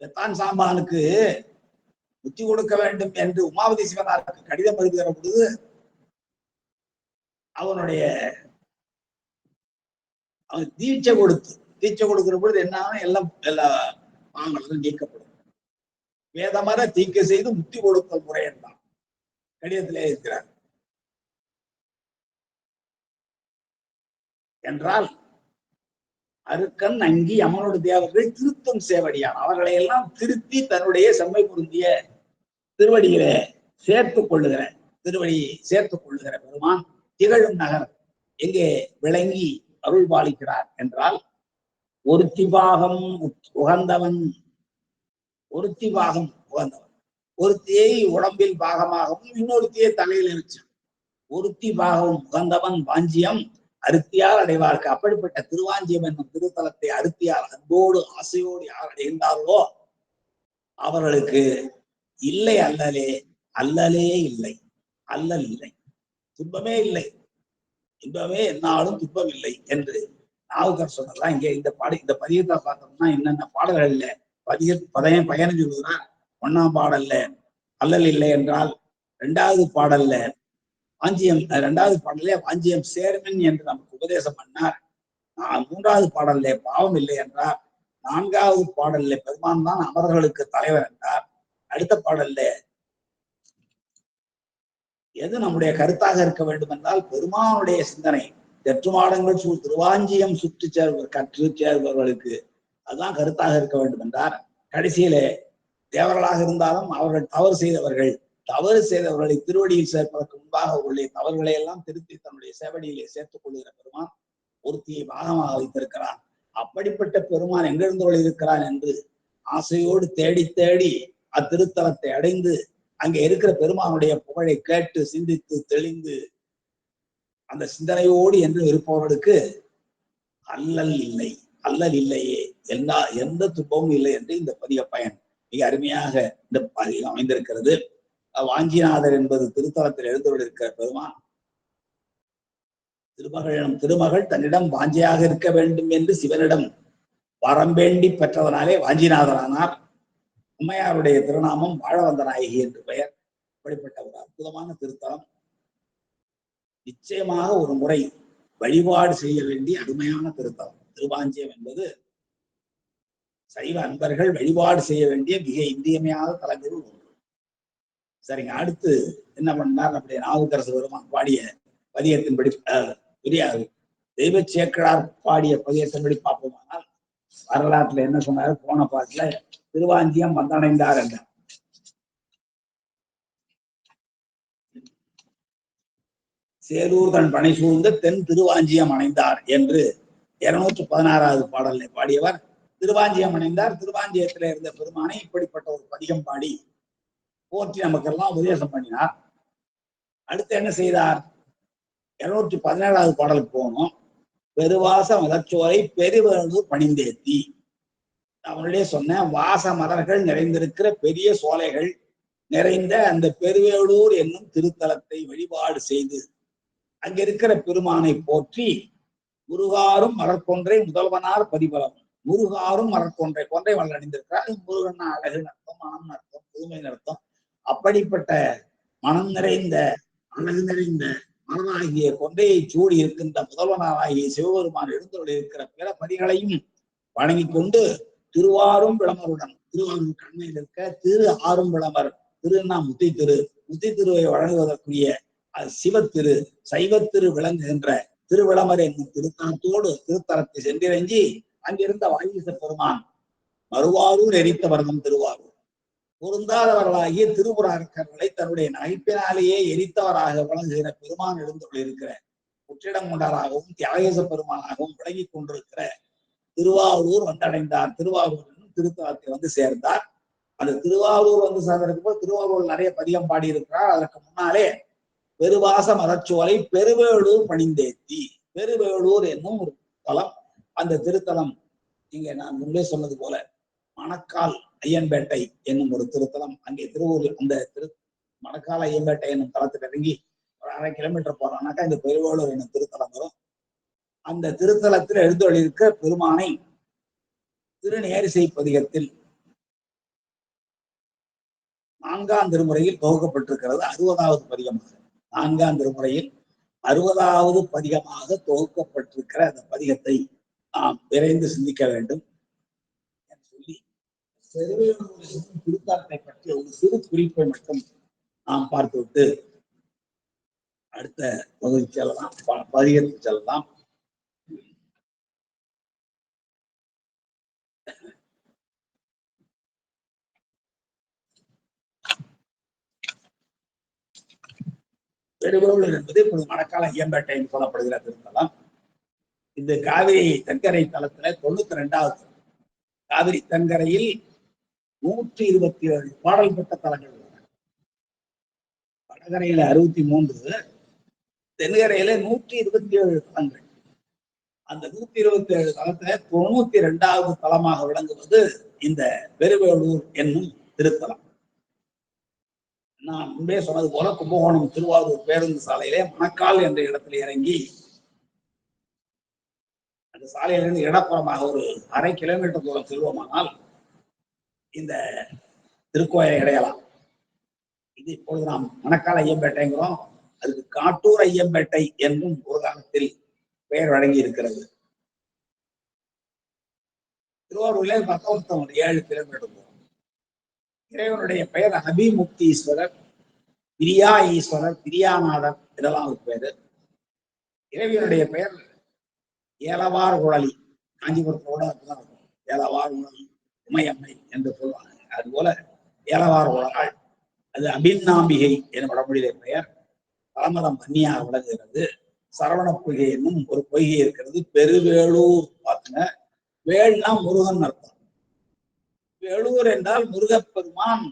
வெத்தான் சாம்பானுக்கு புத்தி கொடுக்க வேண்டும் என்று உமாவதி சிவனாருக்கு கடிதம் எழுதுகிற பொழுது அவனுடைய அவன் தீட்சை கொடுக்கிற பொழுது என்ன எல்லா பாவங்களும் நீக்கப்படும். வேதமர தீக்க செய்து முத்தி கொடுத்தல் முறை என்றான் கடிதத்திலே இருக்கிறார். என்றால் அருக்கன், அங்கி, அமனோட தேவர்கள் திருத்தும் சேவடியான். அவர்களை எல்லாம் திருத்தி தன்னுடைய செம்மை பொருந்திய திருவடியிலே சேர்த்துக் கொள்ளுகிற பெருமான் திகழும் நகர் எங்கே விளங்கி அருள் பாலிக்கிறார் என்றால் ஒருத்தி பாகம் உகந்தவன். ஒருத்தியை உடம்பில் பாகமாகவும் இன்னொருத்தியை தலையில் வச்சு ஒருத்தி பாகம் உகந்தவன் வாஞ்சியம் அருத்தியால் அடைவார்க்கு. அப்படிப்பட்ட திருவாஞ்சியம் என்னும் திருத்தலத்தை அருத்தியால் அன்போடு ஆசையோடு யார் அடைகின்றார்களோ அவர்களுக்கு இல்லை அல்லலே இல்லை, அல்லல் இல்லை, துன்பமே இல்லை, இன்பமே என்னாலும் துன்பம் இல்லை என்று நாவுக்கர் சொன்னதான். இங்கே இந்த பதியத்தை பார்த்தோம்னா என்னென்ன பாடல்கள்ல பயணம் சொல்லுகிறார். 1ஆம் பாடல்ல அல்லல் இல்லை என்றால், 2வது பாடல்ல வாஞ்சியம், 2வது பாடல்ல வாஞ்சியம் சேர்மன் என்று நமக்கு உபதேசம் பண்ணார். 3வது பாடல்ல பாவம் இல்லை என்றார். 4வது பாடல்ல பெருமான் தான் அமரர்களுக்கு தலைவர் என்றார். அடுத்த பாடல்ல எது நம்முடைய கருத்தாக இருக்க வேண்டும் என்றால் பெருமானுடைய சிந்தனை. தெற்றுமாடங்கள் திருவாஞ்சியம் சுற்றி கற்று சேர்பவர்களுக்கு அதுதான் கருத்தாக இருக்க வேண்டும் என்றார். கடைசியிலே தேவர்களாக இருந்தாலும் அவர்கள் தவறு செய்தவர்களை திருவடியில் சேர்ப்பதற்கு முன்பாக அவர்களுடைய தவறுகளை எல்லாம் திருத்தி தன்னுடைய சேவடியிலே சேர்த்துக் கொள்கிற பெருமான் ஒருத்தியை பாகமாக வைத்திருக்கிறான். அப்படிப்பட்ட பெருமான் எங்கிருந்து இருக்கிறான் என்று ஆசையோடு தேடி தேடி அத்திருத்தலத்தை அடைந்து அங்கே இருக்கிற பெருமானுடைய புகழை கேட்டு சிந்தித்து தெளிந்து அந்த சிந்தனையோடு என்று இருப்பவர்களுக்கு அல்லல் இல்லையே, எந்த துன்பமும் இல்லை என்று இந்த பதிக பயன் மிக அருமையாக இந்த பதிகம் அமைந்திருக்கிறது. வாஞ்சிநாதர் என்பது திருத்தலத்தில் எழுந்தருளிருக்கிற பெருமான் திருமகள் தன்னிடம் வாஞ்சியாக இருக்க வேண்டும் என்று சிவனிடம் வரம்பேண்டி பெற்றதனாலே வாஞ்சிநாதரானார். உமையாருடைய திருநாமம் வாழவந்த நாயகி என்று பெயர். அப்படிப்பட்ட ஒரு அற்புதமான திருத்தலம். நிச்சயமாக ஒரு முறை வழிபாடு செய்ய வேண்டிய அருமையான திருத்தலம் திருவாஞ்சியம் என்பது சைவ அன்பர்கள் வழிபாடு செய்ய வேண்டிய மிக இன்றியமையாத தலங்களில் ஒன்று. சரிங்க, அடுத்து என்ன பண்ணார்? நம்முடைய நாவுக்கரசு பெருமான் பாடிய பதியத்தின்படி தெய்வ சேக்கிழார் பாடிய பதியத்தின்படி பார்ப்போமானால் வரலாற்றுல என்ன சொன்னாரு? போன பாட்டுல திருவாஞ்சியம் வந்தடைந்தார் என்றார். சேலூர் தன் பனை சூழ்ந்த தென் திருவாஞ்சியம் அணைந்தார் என்று 216வது பாடலை பாடியவர் திருவாஞ்சியம் அணைந்தார். திருவாஞ்சியத்தில இருந்த பெருமானை இப்படிப்பட்ட ஒரு பதிகம் பாடி போற்றி நமக்கெல்லாம் உபதேசம் பண்ணினார். அடுத்து என்ன செய்தார்? 217வது பாடலுக்கு போகணும். பெருவாச மலர்ச்சோலை பெருவேளூர் பணிந்தேத்தி. அவனுடைய சொன்ன வாச மலர்கள் நிறைந்திருக்கிற பெரிய சோலைகள் நிறைந்த அந்த பெருவேளூர் என்னும் திருத்தலத்தை வழிபாடு செய்து அங்கிருக்கிற பெருமானை போற்றி முருகாரும் மலர்கொன்றை முதல்வனார் பதிபலம். முருகாரும் மலர்கொன்றை கொன்றை வளர் அணிந்திருக்கிறார். முருகன் அழகு நடத்தும், மனம் நடத்தும், புதுமை நடத்தும். அப்படிப்பட்ட மனம் நிறைந்த அழகு நிறைந்த மனமாகிய கொன்றையை சூடி இருக்கின்ற முதல்வனாராகிய சிவபெருமான் எழுந்தொழி இருக்கிற பிற பதிகளையும் வணங்கி கொண்டு திருவாரும் விளமருடன் திருவாரூர் கண்மையில் இருக்க திரு ஆறும் விளமர் திருநா முத்தி திருவை வழங்குவதற்குரிய சிவத்திரு சைவத்திரு விளங்குகின்ற திருவிளமர் என்னும் திருத்தலத்தோடு திருத்தலத்தை சென்றிறங்கி அங்கிருந்த வாகீச பெருமான் மறுவாரூர் எரித்த வர்க்கம் திருவாரூர் பொருந்தாதவர்களாகிய திருப்புரார்க்கர்களை தன்னுடைய நகைப்பினாலேயே எரித்தவராக விளங்குகிற பெருமான் எழுந்துள்ளிருக்கிற புற்றிடம் கொண்டவராகவும் தியாகேச பெருமானாகவும் விளங்கிக் கொண்டிருக்கிற திருவாரூர் வந்தடைந்தார். திருவாரூர் என்னும் திருத்தலத்தை வந்து சேர்ந்தார். அந்த திருவாரூர் வந்து சேர்ந்ததுக்கு போது திருவாரூர் நிறைய பதிகம் பாடியிருக்கிறார். அதற்கு முன்னாலே பெருவாச மதச்சோலை பெருவேளூர் பணிந்தேத்தி பெருவேளூர் என்னும் ஒரு தலம். அந்த திருத்தலம் இங்க நான் முன்பே சொன்னது போல மணக்கால் ஐயன்பேட்டை என்னும் ஒரு திருத்தலம். அங்கே திருவூர் அந்த மணக்கால் ஐயன்பேட்டை என்னும் தலத்தில் இறங்கி ஒரு 1/2 கிலோமீட்டர் போறோம்னாக்கா இந்த பெருவேளூர் என்னும் திருத்தலம் வரும். அந்த திருத்தலத்தில் எழுந்தொழியிருக்க பெருமானை திருநேரிசை பதிகத்தில் 4ஆம் திருமுறையில் தொகுக்கப்பட்டிருக்கிறது. 60வது பதிகமாக 4ஆம் திருமுறையில் 60வது பதிகமாக தொகுக்கப்பட்டிருக்கிற அந்த பதிகத்தை நாம் விரைந்து சிந்திக்க வேண்டும் என்று சொல்லி திருத்தலத்தை பற்றிய ஒரு சிறு குறிப்பை மட்டும் நாம் பார்த்துவிட்டு அடுத்த பகுதி செல்லலாம், பதிகத்துக்கு செல்லலாம். பெருவேளூர் என்பது இப்போது மணக்கால் ஐயம்பேட்டை என்று சொல்லப்படுகிற திருத்தலம். இந்த காவிரி தென்கரை தலத்துல 92வது காவிரி தென்கரையில் 127 பாடல் பெற்ற தலங்கள் உள்ளன. வடகரையில 63, தென்கரையில 127 தலங்கள். அந்த 127 தலத்துல 92வது தலமாக விளங்குவது இந்த பெருவேளூர் என்னும் திருத்தலம். நான் முன்பே சொன்னது போல கும்பகோணம் திருவாரூர் பேருந்து சாலையிலே மணக்கால் என்ற இடத்துல இறங்கி அந்த சாலையிலிருந்து இடப்புறமாக ஒரு 1/2 கிலோமீட்டர் தூரம் செல்வோமானால் இந்த திருக்கோயிலை அடையலாம். இது இப்பொழுது நாம் மணக்கால் ஐயம்பேட்டைங்கிறோம். அதுக்கு காட்டூர் ஐயம்பேட்டை என்றும் ஒரு காலத்தில் பெயர் வழங்கி இருக்கிறது. திருவாரூர்ல பக்கம் 7 கிலோமீட்டர் தூரம். இறைவனுடைய பெயர் அபிமுக்தீஸ்வரர், பிரியா ஈஸ்வரர், பிரியாநாதர் இதெல்லாம் ஒரு பேரு. இறைவனுடைய பெயர் ஏலவார் குழலி. காஞ்சிபுரத்தோட அப்படிதான் இருக்கும். ஏலவார் குழலி உமையம்மை என்று சொல்லுவாங்க. அதுபோல ஏலவார் குழலாள், அது அபிநாம்பிகை என வடமொழியிலே பெயர். பரமதம் கன்னியாக விளங்குகிறது. சரவண பொய்கை என்னும் ஒரு பொய்கை இருக்கிறது. பெருவேளூர் பார்த்துங்க, வேள்னா முருகன் அர்த்தம். வேளூர் என்றால் முருகப்பெருமான்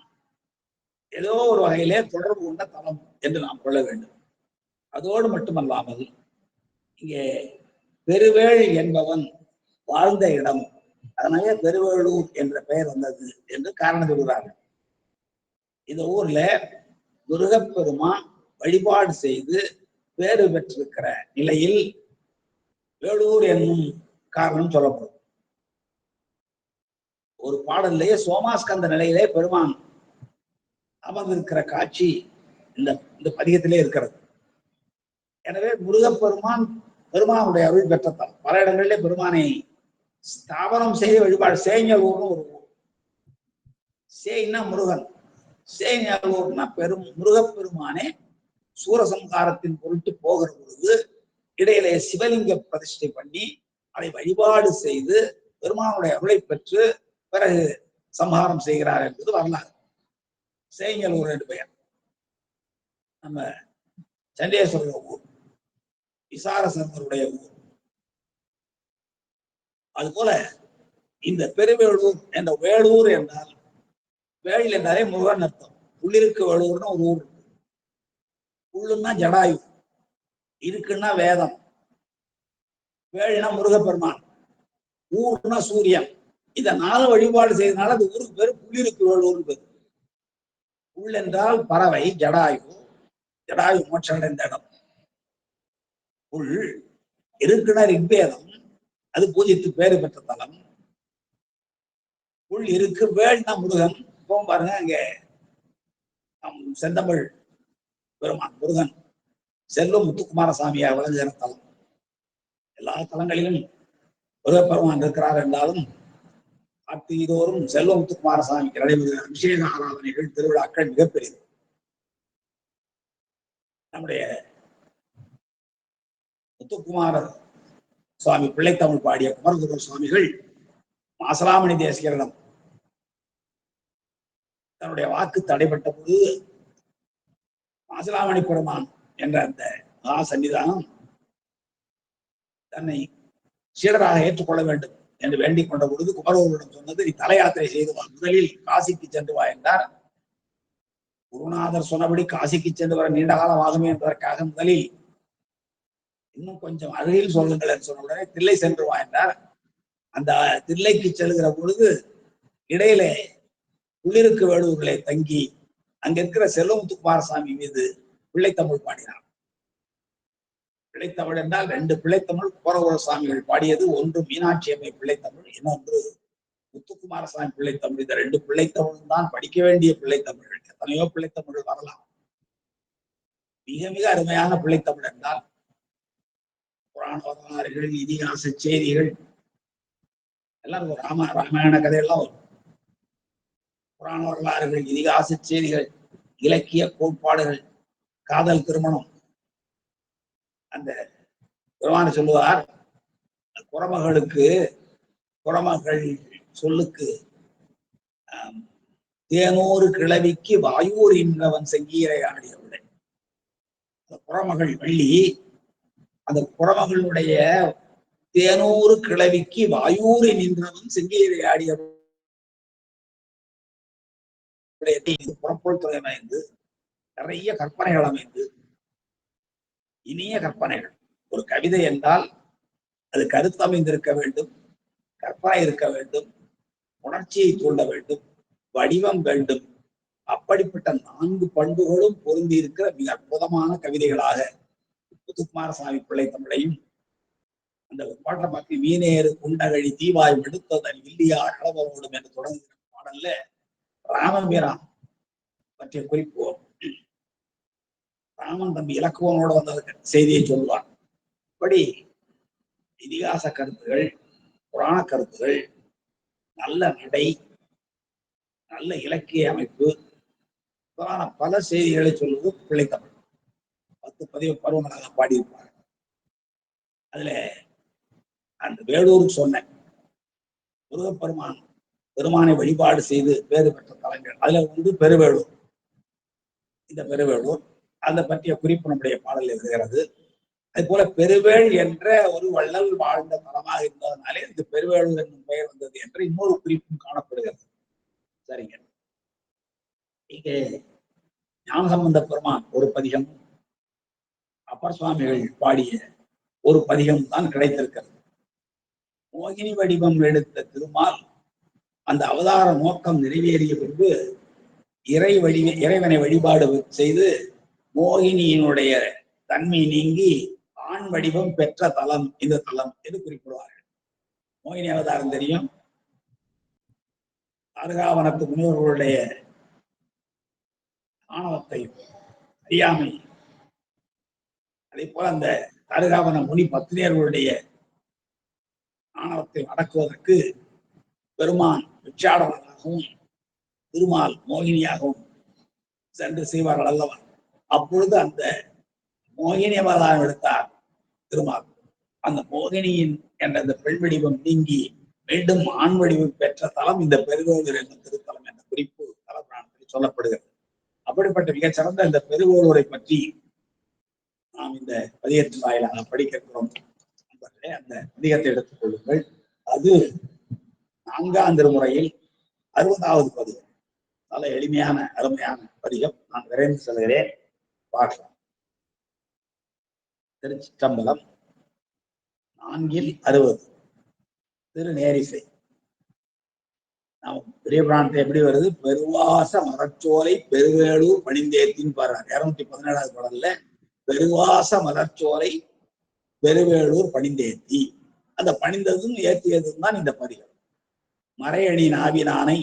ஏதோ ஒரு வகையிலே தொடர்பு கொண்ட தலம் என்று நாம் கொள்ள வேண்டும். அதோடு மட்டுமல்லாமல் இங்கே பெருவேள் என்பவன் வாழ்ந்த இடம், அதனாலே பெருவேளூர் என்ற பெயர் வந்தது என்று காரணம் சொல்கிறார்கள். இந்த ஊர்ல முருகப்பெருமான் வழிபாடு செய்து பேறு பெற்றிருக்கிற நிலையில் வேளூர் என்னும் காரணம் சொல்லப்படும். ஒரு பாடல்லையே சோமாஸ்கந்த நிலையிலே பெருமான் அமர்ந்திருக்கிற காட்சி இந்த பதிகத்திலே இருக்கிறது. எனவே முருகப்பெருமான் பெருமானுடைய அருள் பெற்றத்தான் பல இடங்களிலே பெருமானை ஸ்தாபனம் செய்து வழிபாடு. சேஞ்சலூர்னு ஒரு ஊர். சேய்னா முருகன், சேஞ்சலூர்னா முருகப்பெருமானே சூரசம்ஹாரத்தின் பொருட்டு போகிற பொழுது இடையிலே சிவலிங்க பிரதிஷ்டை பண்ணி அதை வழிபாடு செய்து பெருமானுடைய அருளை பெற்று பிறகு சம்ஹாரம் செய்கிறார் என்பது வரலாறு. சேஞ்சலூர் என்று பெயர். நம்ம சண்டேஸ்வரர் ஊர், விசாரசர்மருடைய ஊர். அதுபோல இந்த பெருவேளூர் என்ற வேளூர் என்றால், வேள் என்றாலே முருகன் அர்த்தம். உள்ளிருக்கு வேளூர்னு ஒரு ஊர். உள்ளுன்னா ஜடாயு, இருக்குன்னா வேதம், வேள்னா முருகப்பெருமான், ஊர்னா சூரியன். இத 4 வழிபாடு செய்தனால அந்த ஊருக்கு பேரு புள்ளிருக்கு வேளூர்னு பேரு. புல் என்றால் பறவை, ஜடாயு. ஜடாயு மோட்சம் அடைந்த இடம். புல் இருக்குன ரிக்வேதம், அது பூஜித்து பேறு பெற்ற தலம். புல் இருக்கு, வேள்னா முருகன். இப்போ பாருங்க, அங்க செந்தமிழ் பெருமான் முருகன் செல்வ முத்துக்குமாரசாமியா விளங்குகிற தலம். எல்லா தலங்களிலும் முருகப்பெருமான் இருக்கிறார் என்றாலும் கார்த்திகோறும் செல்வ முத்துக்குமாரசாமிக்கு நடைபெறுகிற அபிஷேக ஆராதனைகள், திருவிழாக்கள் மிகப்பெரியது. நம்முடைய முத்துக்குமார சுவாமி பிள்ளைத்தமிழ் பாடிய குமரகுரு சுவாமிகள் மாசலாமணி தேசிகரிடம் தன்னுடைய வாக்கு தடைபட்ட போது மாசிலாமணி பெருமான் என்ற அந்த மகா சன்னிதானம் தன்னை சீடராக ஏற்றுக்கொள்ள வேண்டும் என்று வேண்டிக் கொண்ட பொழுது குமரகுருவிடம் சொன்னது, நீ தல யாத்திரை செய்து வா, முதலில் காசிக்கு சென்று வா என்றார். குருநாதர் சொன்னபடி காசிக்கு சென்று வர நீண்ட காலம் ஆகுமே என்பதற்காக முதலில் இன்னும் கொஞ்சம் அருகில் சொல்லுங்கள் என்று சொன்ன உடனே தில்லை சென்று வா என்றார். அந்த தில்லைக்கு செல்கிற பொழுது இடையிலே உள்ளிருக்கு வேலூரிலே தங்கி அங்க இருக்கிற செல்வமுத்துக்குமாரசாமி மீது பிள்ளைத்தமிழ் பாடினார். பிள்ளைத்தமிழ் என்றால் 2 பிள்ளைத்தமிழ் குமரகுரு சுவாமிகள் பாடியது. ஒன்று மீனாட்சி அம்மை பிள்ளைத்தமிழ், இன்னொன்று முத்துக்குமாரசாமி பிள்ளைத்தமிழ். இந்த 2 பிள்ளைத்தமிழும் தான் படிக்க வேண்டிய பிள்ளைத்தமிழ்கள். எத்தனையோ பிள்ளைத்தமிழ் வரலாம். மிக மிக அருமையான பிள்ளைத்தமிழ் என்றால் புராண வரலாறுகள், இதிகாச செய்திகள் எல்லாம் ராமாயண கதையெல்லாம் வரும். புராண வரலாறுகள், இதிகாச செய்திகள், இலக்கிய கோட்பாடுகள், காதல், திருமணம். அந்த பெருமான் சொல்லுவார், குறமகள் சொல்லுக்கு தேனூறு கிழவிக்கு வாயூர் என்றவன் செங்கீரை ஆடியவில்லை. அந்த குறமகள் வள்ளி, அந்த குறமகளுடைய தேனூறு கிழவிக்கு வாயூர் நின்றவன் செங்கீரை ஆடிய புறப்பொருள் துறை அமைந்து நிறைய கற்பனைகள் அமைந்து, இனிய கற்பனைகள். ஒரு கவிதை என்றால் அது கருத்தமைந்திருக்க வேண்டும், கற்பனை இருக்க வேண்டும், உணர்ச்சியை தூண்ட வேண்டும், வடிவம் வேண்டும். அப்படிப்பட்ட 4 பண்புகளும் பொருந்தி இருக்கிற மிக அற்புதமான கவிதைகளாக முத்துக்குமாரசாமி பிள்ளைத்தமிழையும் அந்த பாட்டை பார்த்து வீணேறு குண்டகழி தீவாய் விடுத்ததன் இல்லியார் இளவரோடும் என்று தொடங்குகிற பாடல்ல ராமபிரான் பற்றிய குறிப்பு. ராமன் தம்பி இலக்குவனோட வந்த செய்தியை சொல்லுவார். இப்படி இதிகாச கருத்துகள், புராண கருத்துகள், நல்ல நடை, நல்ல இலக்கிய அமைப்பு, பல செய்திகளை சொல்வது பிள்ளைத்தமிழ். 10 பதிவு பருவங்களாக பாடியிருப்பார். அதுல அந்த வேலூருக்கு சொன்னேன், முருகப்பெருமான் பெருமானை வழிபாடு செய்து பேறு பெற்ற தலங்கள். அதுல வந்து பெருவேளூர். இந்த பெருவேளூர் அதை பற்றிய குறிப்பு நம்முடைய பாடல் இருக்கிறது. அது போல பெருவேள் என்ற ஒரு வள்ளல் வாழ்ந்த தலமாக இருந்ததுனாலே இந்த பெருவேளூர் என்னும் பெயர் வந்தது என்ற இன்னொரு குறிப்பும் காணப்படுகிறது. சரிங்க. இங்கே ஞானசம்பந்த பெருமான் ஒரு பதிகம், அப்பர் சுவாமிகள் பாடிய ஒரு பதிகம் தான் கிடைத்திருக்கிறது. மோகினி வடிவம் எடுத்த திருமால் அந்த அவதார நோக்கம் நிறைவேறிய பின்பு இறைவனை வழிபாடு செய்து மோகினியினுடைய தன்மை நீங்கி ஆண் வடிவம் பெற்ற தலம் இந்த தலம் என்று குறிப்பிடுவார்கள். மோகினி அவதாரம் தெரியும். அருகாவனத்து முனிவர்களுடைய ஆணவத்தை, அறியாமை, அதே போல அந்த அருகாவன முனி பத்தினியர்களுடைய ஆணவத்தை அடக்குவதற்கு பெருமான் பிச்சாடவனாகவும் திருமால் மோகினியாகவும் சென்று செய்வார்கள் அல்லவா. அப்பொழுது அந்த மோகினி அவதாரம் எடுத்தார் திருமால். அந்த மோகினியின் என்ற அந்த பெண் வடிவம் நீங்கி மீண்டும் ஆண் வடிவம் பெற்ற தலம் இந்த பெருவேளூர் என்ற திருத்தலம் என்ற குறிப்பு தலபுராணத்தில் சொல்லப்படுகிறது. அப்படிப்பட்ட மிகச்சிறந்த இந்த பெருவேளூரை பற்றி நாம் இந்த பதிகத்தின் வாயிலாக படிக்கிறோம். அந்த பதிகத்தை எடுத்துக் கொள்ளுங்கள். அது 4ஆம் திருமுறையில் 60வது பதிகம். நல்ல எளிமையான அருமையான பதிகம். நான் விரைந்து செல்கிறேன், பார்க்கலாம். திருச்சிற்றம்பலம். 4 இல் 60 திருநேரிசை. பெரிய பிராணத்தை எப்படி வருது? பெருவாச மலர்ச்சோலை பெருவேளூர் பணிந்தேத்தின்னு பாருங்க 217வது பாடல்ல பெருவாச மலர்ச்சோலை பெருவேளூர் பணிந்தேத்தி. அந்த பணிந்ததும் ஏற்றியதும் தான் இந்த பதிகம். மறையணி நாவினானை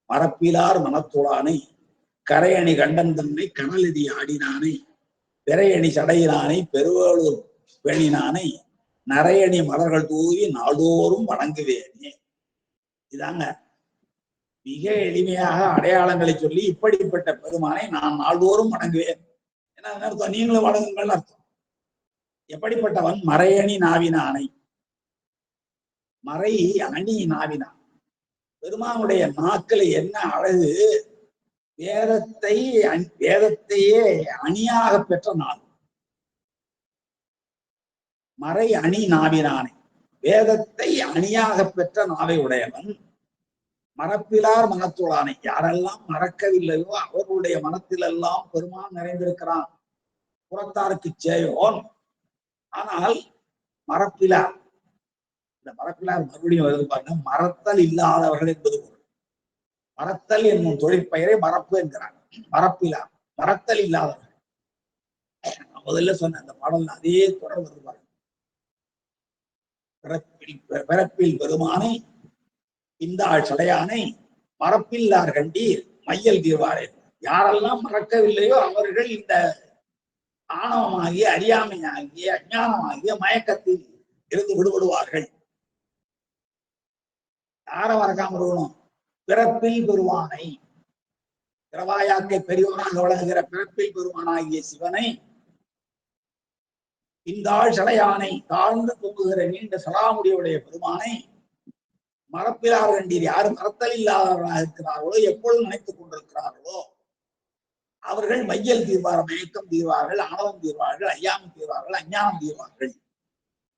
மரப்பிலார் மனத்துளானை கரையணி கண்டன் தன்னை கனலெறி ஆடினானை பிறையணி சடையினானை பெருவேளூர் பேணினானை நரையணி மலர்கள் தூவி நாள்தோறும் வணங்குவேனே. இதாங்க மிக எளிமையாக அடையாளங்களை சொல்லி இப்படிப்பட்ட பெருமானை நான் நாள்தோறும் வணங்குவேன். என்ன அர்த்தம்? நீங்களும் வணங்குங்கள் அர்த்தம். எப்படிப்பட்டவன்? மறையணி நாவினானை. மறை அணி நாவினான். பெருமானுடைய நாக்கில் என்ன அழகு! வேதத்தையே அணியாக பெற்ற நாள். மறை அணி நாவினானை, வேதத்தை அணியாக பெற்ற நாவை உடையவன். மறப்பிலார் மனத்துளானை, யாரெல்லாம் மறக்கவில்லையோ அவர்களுடைய மனத்திலெல்லாம் பெருமான் நிறைந்திருக்கிறான். புறத்தாருக்கு சேயோன். ஆனால் மறப்பிலார், இந்த மறப்பிலார் மறுபடியும் வருது பாருங்க, மறத்தல் இல்லாதவர்கள் என்பது பொருள். மறத்தல் என்னும் தொழிற்பெயரை மறப்பு என்கிறார். மறப்பிலார், மறத்தல் இல்லாதவர்கள். முதல்ல சொன்ன அந்த பாடல் அதே தொடர் வருது பாருங்க. பிறப்பில் பெருமானை இந்தாள் சடையானை மறப்பில்லார் கண்டீர் மையல் தீர்வாரே. யாரெல்லாம் மறக்கவில்லையோ அவர்கள் இந்த ஆணவமாகிய அறியாமையாகிய அஞ்ஞானமாகிய மயக்கத்தில் இருந்து விடுபடுவார்கள். யார மறக்காம இருக்கணும்? பிறப்பில் பெருமானை, பிறவாயாக்கை பெரியவனாக வழங்குகிற பிறப்பில் பெருமானாகிய சிவனை, இந்தாள் சடையானை தாழ்ந்து பொங்குகிற நீண்ட சடாமுடியுடைய பெருமானை மறப்பிலார் கண்டீர். யாரு மறத்தல் இல்லாதவர்களாக இருக்கிறார்களோ, எப்பொழுதும் நினைத்துக் கொண்டிருக்கிறார்களோ அவர்கள் மையல் தீர்வார், மயக்கம் தீர்வார்கள், ஆணவம் தீர்வார்கள், ஐயாமம் தீர்வார்கள், அஞ்ஞானம் தீர்வார்கள்.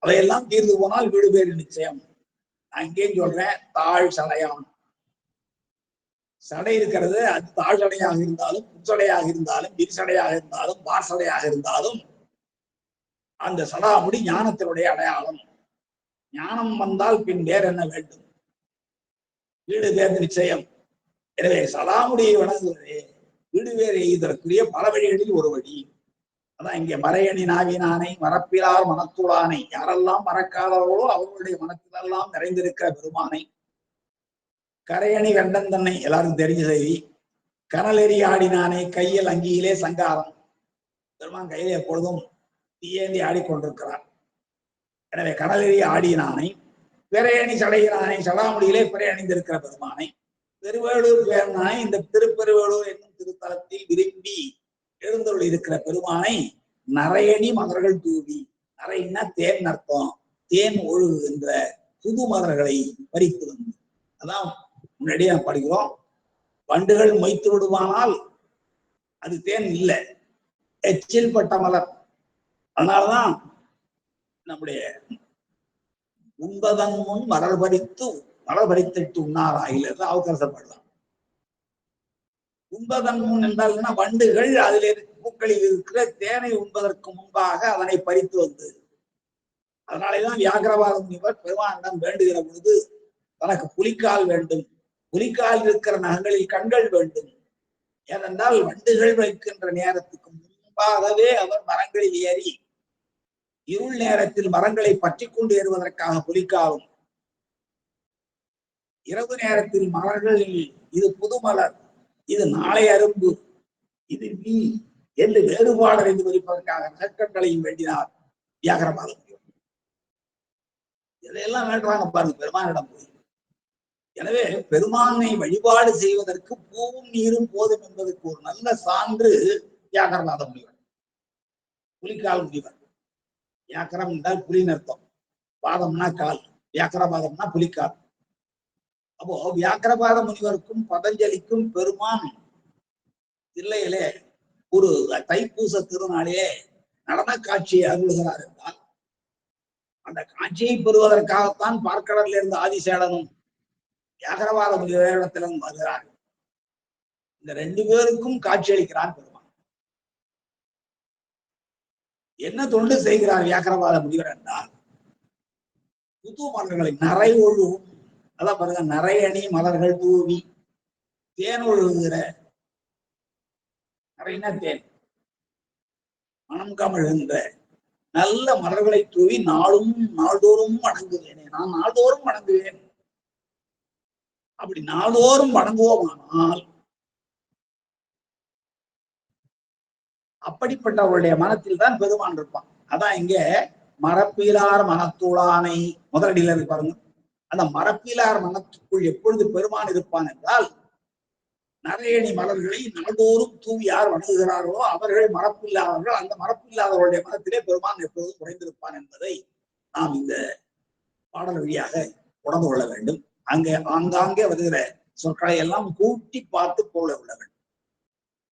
அவையெல்லாம் தீர்ந்து போனால் வீடு பேரு நிச்சயம். நான் இங்கேயும் சொல்றேன், தாழ் சடையான். சடை இருக்கிறது, அது தாழ் சடையாக இருந்தாலும், புச்சடையாக இருந்தாலும், விரிசடையாக இருந்தாலும், பார்சடையாக இருந்தாலும் அந்த சடாமுடி ஞானத்தினுடைய அடையாளம். ஞானம் வந்தால் பின் வேற என்ன வேண்டும்? வீடு பேர் நிச்சயம். எனவே சடாமுடியை வணங்குவதே வீடு வேறு எய்தற்குரிய பல வழிகளில் ஒரு வழி. அதான் இங்கே மறையணி நாவினானை மறப்பிலார் மனத்துளானை, யாரெல்லாம் மறக்காதவர்களோ அவர்களுடைய மனத்திலெல்லாம் நிறைந்திருக்கிற பெருமானை. கரையணி கண்டன் தன்னை, எல்லாருக்கும் தெரிஞ்ச செய்தி. கனலெறி ஆடினானை, கையில் அங்கியிலே சங்காரம். பெருமான் கையிலே எப்பொழுதும் தீயேந்தி ஆடிக்கொண்டிருக்கிறார். எனவே கடலெறி ஆடினானை, பிறையணி சடையினானை, சடாமுடியிலே பிறை அணிந்திருக்கிற பெருமானை. பெருவேளூர் பேரனாய் இந்த திருப்பெருவேளூர் என்னும் திருத்தலத்தில் விரும்பி எழுந்தருள் இருக்கிற பெருமானை நரையணி மலர்கள் தூவி, நரைன்னா தேன் அர்த்தம், தேன் ஒழுகுகின்ற புது மலர்களை பறித்து வந்து, அதான் முன்னாடியே படிக்கிறோம். வண்டுகள் மொய்த்து விடுவானால் அது தேன் இல்லை, எச்சில் பட்ட மலர். அதனாலதான் நம்முடைய உண்பதன் முன் மலர் பறித்திட்டு உண்ணாராயில் அவகரசப்படலாம். உண்பதன் முன் என்றால் வண்டுகள் அதில் பூக்களில் இருக்கிற தேனை உண்பதற்கு முன்பாக அதனை பறித்து வந்து, அதனாலேதான் வியாக்கிரவாத முனிவர் பெருமானிடம் வேண்டுகிற பொழுது தனக்கு புலிக்கால் வேண்டும், புலிக்கால் இருக்கிற நகங்களில் கண்கள் வேண்டும். ஏனென்றால் வண்டுகள் வைக்கின்ற நேரத்துக்கு முன்பாகவே அவர் மரங்களில் ஏறி இருள் நேரத்தில் மரங்களை பற்றி கொண்டு ஏறுவதற்காக புலிக்காலும், இரவு நேரத்தில் மலர்களில் இது புது மலர், இது நாளை அரும்பு, இது நீ என்று வேறுபாடு அறிந்து வைப்பதற்காக நகக்கண்களையும் வேண்டினார் வியாகரபாதம். இதையெல்லாம் வேண்டாங்க பாருங்க பெருமானிடம் போய். எனவே பெருமானை வழிபாடு செய்வதற்கு பூவும் நீரும் போதும் என்பதற்கு ஒரு நல்ல சான்று வியாகரபாத முனிவர், புலிக்கால் முனிவர். வியாக்கரம் என்றால் புலின்னு அர்த்தம், பாதம்னா கால், வியாக்கரபாதம்னா புலிக்கால். அப்போ வியாக்கரபாத முனிவருக்கும் பதஞ்சலிக்கும் பெருமான் தில்லையிலே ஒரு தைப்பூச திருநாளிலே நடன காட்சியை அருள்கிறார் என்றால், அந்த காட்சியை பெறுவதற்காகத்தான் பார்க்கடலில் இருந்து ஆதிசேடனும் வியாகரபாத முனிவரிடத்திலும் வருகிறார்கள். இந்த ரெண்டு பேருக்கும் காட்சி அளிக்கிறான் பெருமான். என்ன தொண்டு செய்கிறார் வியாக்கரபாத முனிவர் என்றால், புது மலர்களை நரை ஒழுகும் அதான் பாருங்க, நரையணி மலர்கள் தூவி தேன் ஒழுகுகிற, நிறைய தேன் மனம் கமழ்கின்ற நல்ல மலர்களை தூவி நாள்தோறும் வணங்குவேனே, நான் நாள்தோறும் வணங்குவேன். அப்படி நாள்தோறும் வணங்குவோமானால் அப்படிப்பட்டவருடைய மனத்தில் தான் பெருமான் இருப்பான். அதான் இங்க மரப்பிலார் மனத்துளானை முதலடியில இருக்கு பாருங்க. அந்த மரப்பிலார் மனத்துக்குள் எப்பொழுது பெருமான் இருப்பான் என்றால், நரையணி மலர்களை நாள்தோறும் தூவி யார் வணங்குகிறார்களோ அவர்கள் மரப்பில்லாதவர்கள். அந்த மரப்பில்லாதவருடைய மனத்திலே பெருமான் எப்பொழுதும் குறைந்திருப்பான் என்பதை நாம் இந்த பாடல் வழியாக உணர்ந்து கொள்ள வேண்டும். அங்கே ஆங்காங்கே வருகிற சொற்களை எல்லாம் கூட்டி பார்த்து போல கொள்ள வேண்டும்.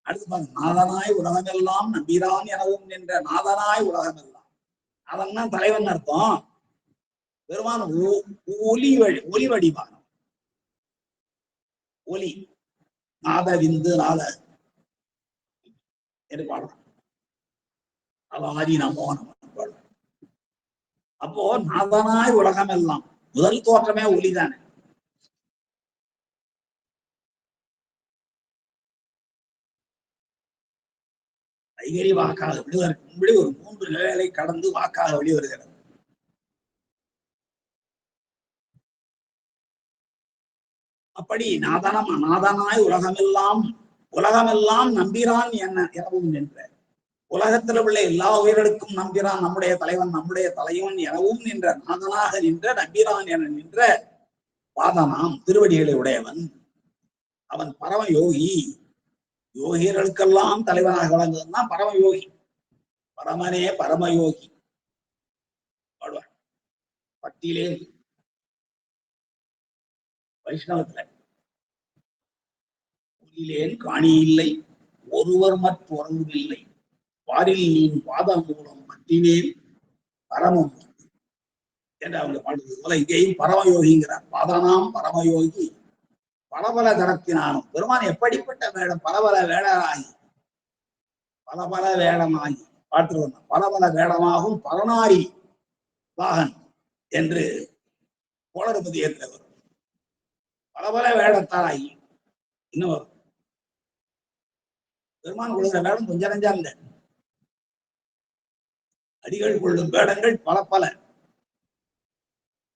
அடுத்து நாதனாய் உலகமெல்லாம் நம்பிரான் எனவும் என்ற நாதனாய் உலகமெல்லாம், அதெல்லாம் தலைவன் அர்த்தம். பெருமான் ஒலி வடிவான ஒலி நாத விந்து நாத என்று பாடலாம். அவாதி நமோ நம. அப்போ நாதனாய் உலகம் எல்லாம், முதல் தோற்றமே ஒலிதானே. கைகறி வாக்காக விடுவதற்கு முன்படி ஒரு 3 நிலைகளை கடந்து வாக்காக வெளிவருகிறது. அப்படி நாதனாய் உலகமெல்லாம் நம்பிரான் எனவும் நின்ற, உலகத்தில் உள்ள எல்லா உயிர்களுக்கும் நம்பிரான் நம்முடைய தலைவன் நம்முடைய தலைவன் எனவும் நின்ற, நாதனாக நின்ற நம்பிரான் என நின்ற பாதனாம் திருவடிகளை உடையவன் அவன் பரம யோகி. யோகியர்களுக்கெல்லாம் தலைவனாக வழங்குவதுதான் பரமயோகி. பரமனே பரமயோகி பாடுவார் பட்டியலே வைஷ்ணவத்துல. உயிலேன் காணி இல்லை ஒருவர் மற்றொருவில்லை, வாரில் நீ பாதம் மூலம் மட்டினேன் பரமம் என்று அவங்க பாடுவது போல இங்கேயும் பரமயோகிங்கிறார். பாதனாம் பரமயோகி பலபல தரத்தினாலும். பெருமான் எப்படிப்பட்ட வேடம், பலபல வேடராகி பலபல வேடமாகி பார்த்து பலபல வேடமாகும் பரநாரி வாகன் என்று கோளறுபதி என்றவர் பலபல வேடத்தாராகி இன்னும் வரும். பெருமான் கொள்கிற வேடம் கொஞ்சம் நெஞ்சா இல்லை. அடிகள் கொள்ளும் வேடங்கள் பல பல.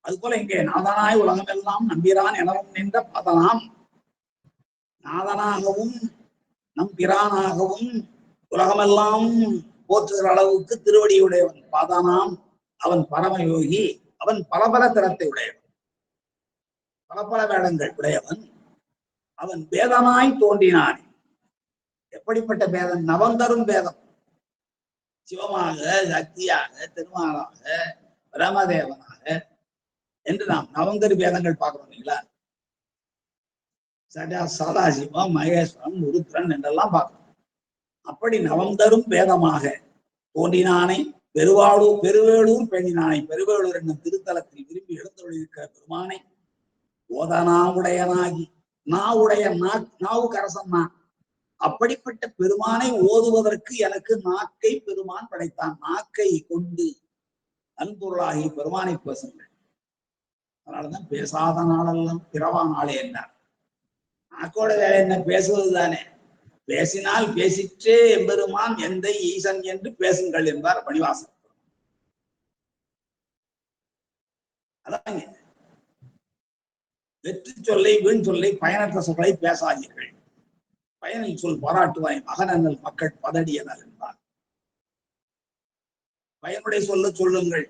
அது போல இங்கே நாதனாய் உலகமெல்லாம் நம்பிரான் எனவும் நின்ற பாதனாம், நாதனாகவும் நம்பிரானாகவும் உலகமெல்லாம் போற்றுகிற அளவுக்கு திருவடியுடையவன் பாதனாம். அவன் பரமயோகி, அவன் பலபல திறத்தை உடையவன், பல பல வேடங்கள் உடையவன். அவன் வேதனாய் தோன்றினான். எப்படிப்பட்ட பேதம்? நவந்தரும் பேதம். சிவமாக, சக்தியாக, திருமாலாக, பிரமதேவனாக என்று நாம் நவந்தரு பேதங்கள் பார்க்கிறோம் இல்லைங்களா? சதாசிவம், மகேஸ்வரன், உருத்திரன் என்றெல்லாம் பார்க்கிறோம். அப்படி நவந்தரும் பேதமாக தோன்றினானை பெருவேளூர் பெண்ணினானை, பெருவேளூர் என்னும் திருத்தலத்தில் விரும்பி எழுந்தொழிருக்கிற பெருமானை ஓதனாவுடையனாகி, நாவுக்கு அரசன் நான். அப்படிப்பட்ட பெருமானை ஓதுவதற்கு எனக்கு நாக்கை பெருமான் படைத்தான். நாக்கை கொண்டு நன்பொருளாகி பெருமானை பேசுங்கள். அதனாலதான் பேசாத நாளெல்லாம் பிறவா நாளே என்றார். நாக்கோட வேலை என்ன? பேசுவது தானே. பேசினால் பேசிற்றே எம்பெருமான் எந்தை ஈசன் என்று பேசுங்கள் என்பார் பணிவாசன். அதாங்க வெற்றி சொல்லை, வீண் சொல்லை, பயனற்ற சொல்லை பேசாதீர்கள். பயனில் சொல் பாராட்டுவாய் மகனல் மக்கள் பதடியனர் என்பார். பயனுடைய சொல்லுங்கள்.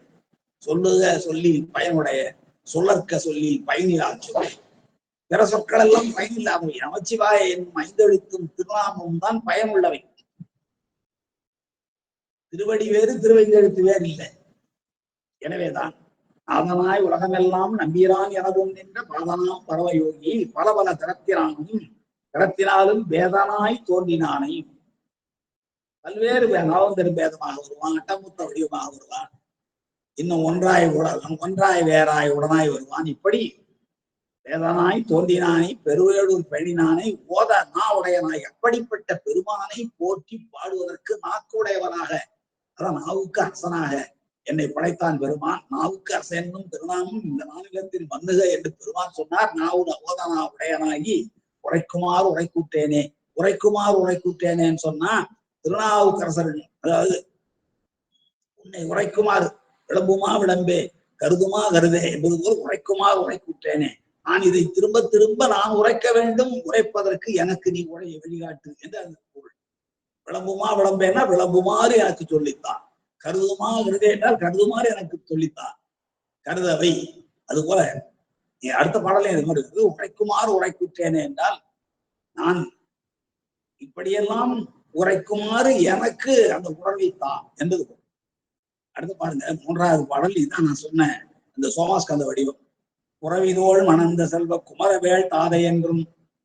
சொல்லுக சொல்லி பயனுடைய, சொல்லற்க சொல்லி பயனிலா சொல். பிற சொற்கள் எல்லாம் பயனில்லாதவை. நமச்சிவாய என்னும் 5 எழுத்தும் திருநாமமும் தான் பயனுள்ளவை. திருவடி வேறு, திருவைந்தெழுத்து வேறு இல்லை. எனவேதான் நாதனாய் உலகமெல்லாம் நம்பிரான் எனவும் நின்ற பாதனாம் பரமயோகி பலபல திறத்தினாலும் வேதனாய் தோன்றினானை. பல்வேறு நவந்தரும் பேதமாக வருவான், அட்டமுத்த வடிவமாக வருவான், இன்னும் ஒன்றாய் வேறாய் உடனாய் வருவான். இப்படி வேதனாய் தோன்றினானை, பெருவேளூர் பெழினானை, ஓத நா உடையனாய். அப்படிப்பட்ட பெருமானை போற்றி பாடுவதற்கு நாக்குடையவனாக, அதான் நாவுக்கு அரசனாக என்னை படைத்தான் பெருமான். நாவுக்கரசு என்னும் திருநாமம் இந்த மாநிலத்தில் மன்னுக என்று பெருமான் சொன்னார். நாவுட ஓதனா உடையனாகி உரைக்குமாறு உரைக்கூட்டேனே. உரைக்குமாறு உரைக்கூட்டேனேன்னு சொன்னா திருநாவுக்கரசர், அதாவது உன்னை உரைக்குமாறு, விளம்புமா விளம்பே, கருதுமா கருதே என்பது போல் உரைக்குமாறு உரைக்கூட்டேனே. நான் இதை திரும்ப திரும்ப நான் உரைக்க வேண்டும், உரைப்பதற்கு எனக்கு நீ உரைய வழிகாட்டு என்று அந்த பொருள். விளம்புமா விளம்பேன்னா விளம்புமாறு எனக்கு சொல்லித்தான், கருதுமா கருதே என்றால் கருதுமாறு எனக்கு சொல்லித்தான், கருதவை. அது போல அடுத்த பாடலே இது மாதிரி இருக்குது. உரைக்குமாறு உரைக்கூட்டேனே என்றால் நான் இப்படியெல்லாம் உரைக்குமாறு எனக்கு அந்த உணர்வைத்தான் என்பது. அடுத்து பாருங்க, மூன்றாவது பாடல். இதுதான் நான் சொன்னேன் இந்த சோமாஸ்கந்த வடிவம். புறவிதோள் மணந்த செல்வ குமரவேள் தாதை என்றும்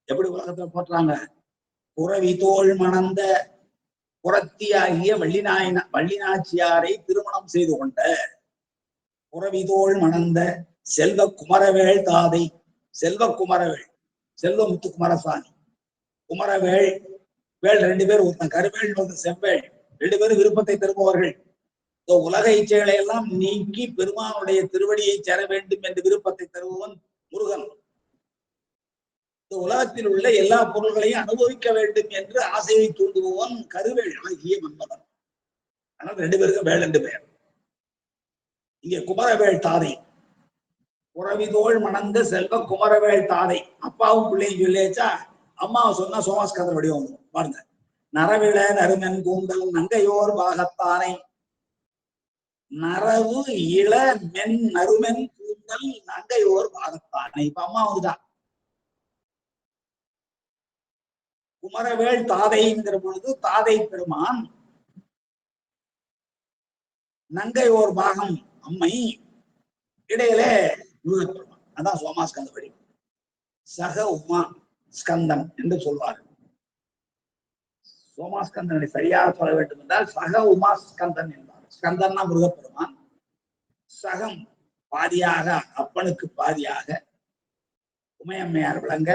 எப்படி உலகத்துல போட்டுறாங்க. புறவிதோள் மணந்த புறத்தியாகிய வள்ளிநாச்சியாரை திருமணம் செய்து கொண்ட புறவிதோள் மணந்த செல்வ குமரவேள் தாதை. செல்வ குமரவேள், செல்வ முத்து குமாரசாமி, குமரவேள், வேள் ரெண்டு பேர், ஒருத்தன் கருவேள், ஒருத்தன் செவ்வேள், ரெண்டு பேரும் விருப்பத்தை தருபவர்கள். உலக இச்சைகளை எல்லாம் நீக்கி பெருமானுடைய திருவடியை சேர வேண்டும் என்று விருப்பத்தை தருபவன் முருகன். இந்த உலகத்தில் உள்ள எல்லா பொருள்களையும் அனுபவிக்க வேண்டும் என்று ஆசையை தூண்டுபவன் கருவேள் ஆகிய மன்மதன். ஆனால் ரெண்டு பேருக்கும் வேள் என்று பெயர். இங்கே குமரவேள் தாதை, புறவிதோள் மணந்த செல்வ குமரவேள் தாதை. அப்பாவும் பிள்ளையும் சொல்லியாச்சா, அம்மாவை சொன்னா சோமாஸ்கந்தர் வடிவம் பாருங்க. நரவிள நறுமன் கூந்தல் நங்கையோர் பாகத்தானை, நரவு இள மென் நறுமென் கூந்தல் நங்கையோர் பாகத்தானை. இப்ப அம்மா வந்துதான் குமரவேள் தாதைங்கிற பொழுது தாதை பெருமான், நங்கையோர் பாகம் அம்மை, இடையிலே முருகப்பெருமான். அதான் சோமாஸ்கந்த வடிவம். சக உமா ஸ்கந்தன் என்று சொல்வார். சோமாஸ்கந்தனை சரியாக சொல்ல வேண்டும் என்றால் சக உமா ஸ்கந்தன் என்பார். ஸ்கந்தன்னா முருகப்பெருமான், சகம் பாதியாக அப்பனுக்கு பாதியாக உமையம்மையார் விளங்க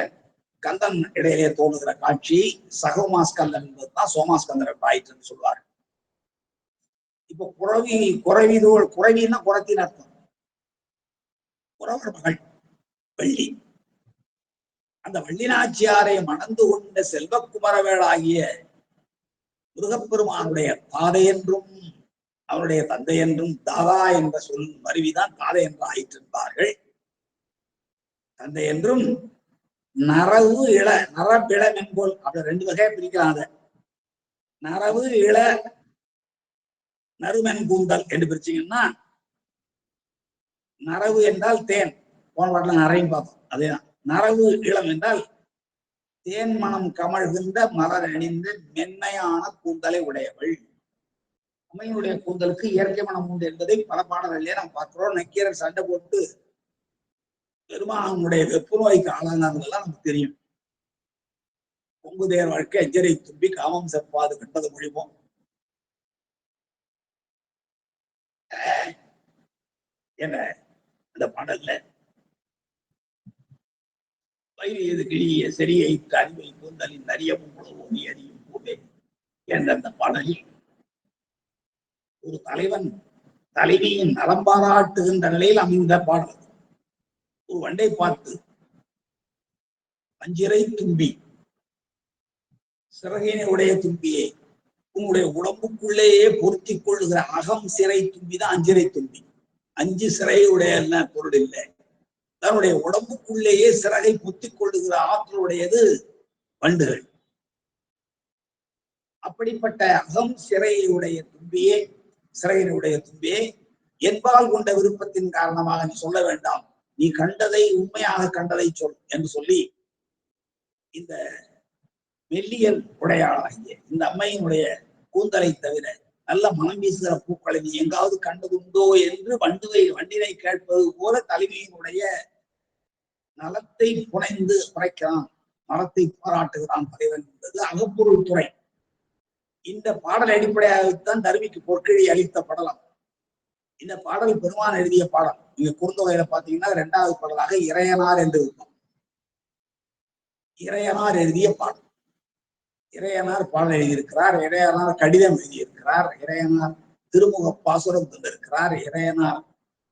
கந்தன் இடையிலே தோணுகிற காட்சி சகோமாஸ்கந்தன் என்பதுதான் சோமாஸ்கந்தன் ஆயிற்று சொல்வார். இப்ப குறவிதோள், குறவின்னா குறத்தின் அர்த்தம். குறவர் மகள் வள்ளி, அந்த வள்ளிநாச்சியாரை மணந்து கொண்ட செல்வக்குமரவேளாகிய முருகப்பெருமானுடைய தாதை என்றும் அவருடைய தந்தை என்றும் தாதா என்ற சொல் மருவிதான் தாதை என்று ஆயிற்றிருந்தார்கள். தந்தை என்றும் நரவு இள, நரபிளம் என்போல் அப்படி ரெண்டு வகையா பிரிக்கிறாங்க. நரவு இள நறுமென் கூந்தல் என்று பிரிச்சீங்கன்னா, நரவு என்றால் தேன், போன பாட்டில் நரையும் பார்த்தோம், அதேதான். நரவு இளம் என்றால் தேன் மனம் கமழ்கின்ற மலர் அணிந்த மென்மையான கூந்தலை உடையவள். அம்மையினுடைய கூந்தலுக்கு இயற்கை மனம் உண்டு என்பதை பல பாடல்களிலே நாம் பார்க்கிறோம். நக்கீரர் சண்டை போட்டு பெருமானுடைய வெப்பு நோய்க்கு ஆளானதுலாம் நமக்கு தெரியும். பொங்குதேர் வாழ்க்கை அஞ்சரை தும்பி காமம் செப்பாது கண்டது மொழிவோம். என்ற அந்த பாடல்ல வயிறு கிழிய செரியை அறிவை கூந்தலின் நரியமும் உழவும் நீ அறியும் போதே என்ற அந்த பாடலில் ஒரு தலைவன் தலைவியின் நலம் பாராட்டுகின்ற நிலையில் அமைந்த பாடல். ஒரு வண்டை பார்த்து அஞ்சிறை தும்பி, சிறகினை உடைய தும்பியை உங்களுடைய உடம்புக்குள்ளேயே பொருத்தி கொள்ளுகிற அகம் சிறை தும்பிதான் அஞ்சிறை தும்பி. அஞ்சு சிறையுடைய பொருள் இல்லை, தன்னுடைய உடம்புக்குள்ளேயே சிறகை பொத்திக் கொள்ளுகிற ஆற்றலுடையது வண்டுகள். அப்படிப்பட்ட அகம் சிறையுடைய தும்பியே, சிறையினுடைய தும்பியே, என்பால் கொண்ட விருப்பத்தின் காரணமாக நீ சொல்ல வேண்டாம், நீ கண்டதை உண்மையாக கண்டதை சொல் என்று சொல்லி இந்த மெல்லியல் உடையாளாகிய இந்த அம்மையினுடைய கூந்தலை தவிர நல்ல மனம் வீசுகிற பூக்களை நீ எங்காவது கண்டதுண்டோ என்று வண்டினை கேட்பது போல தலைவியினுடைய நலத்தை புனைந்து குறைக்கிறான், மரத்தை பாராட்டுகிறான் தலைவன் என்பது அகப்பொருள் துறை. இந்த பாடல் அடிப்படையாகத்தான் தருவிக்கு பொற்கிழி அளித்த படலாம். இந்த பாடல் பெருமான் எழுதிய பாடல். நீங்க குறுந்தொகையில பாத்தீங்கன்னா 2வது பாடலாக இறையனார் என்று இருக்கும். இறையனார் எழுதிய பாடல். இறையனார் பாடல் எழுதியிருக்கிறார், இறையனார் கடிதம் எழுதியிருக்கிறார், இறையனார் திருமுக பாசுரம் தந்திருக்கிறார். இறையனார்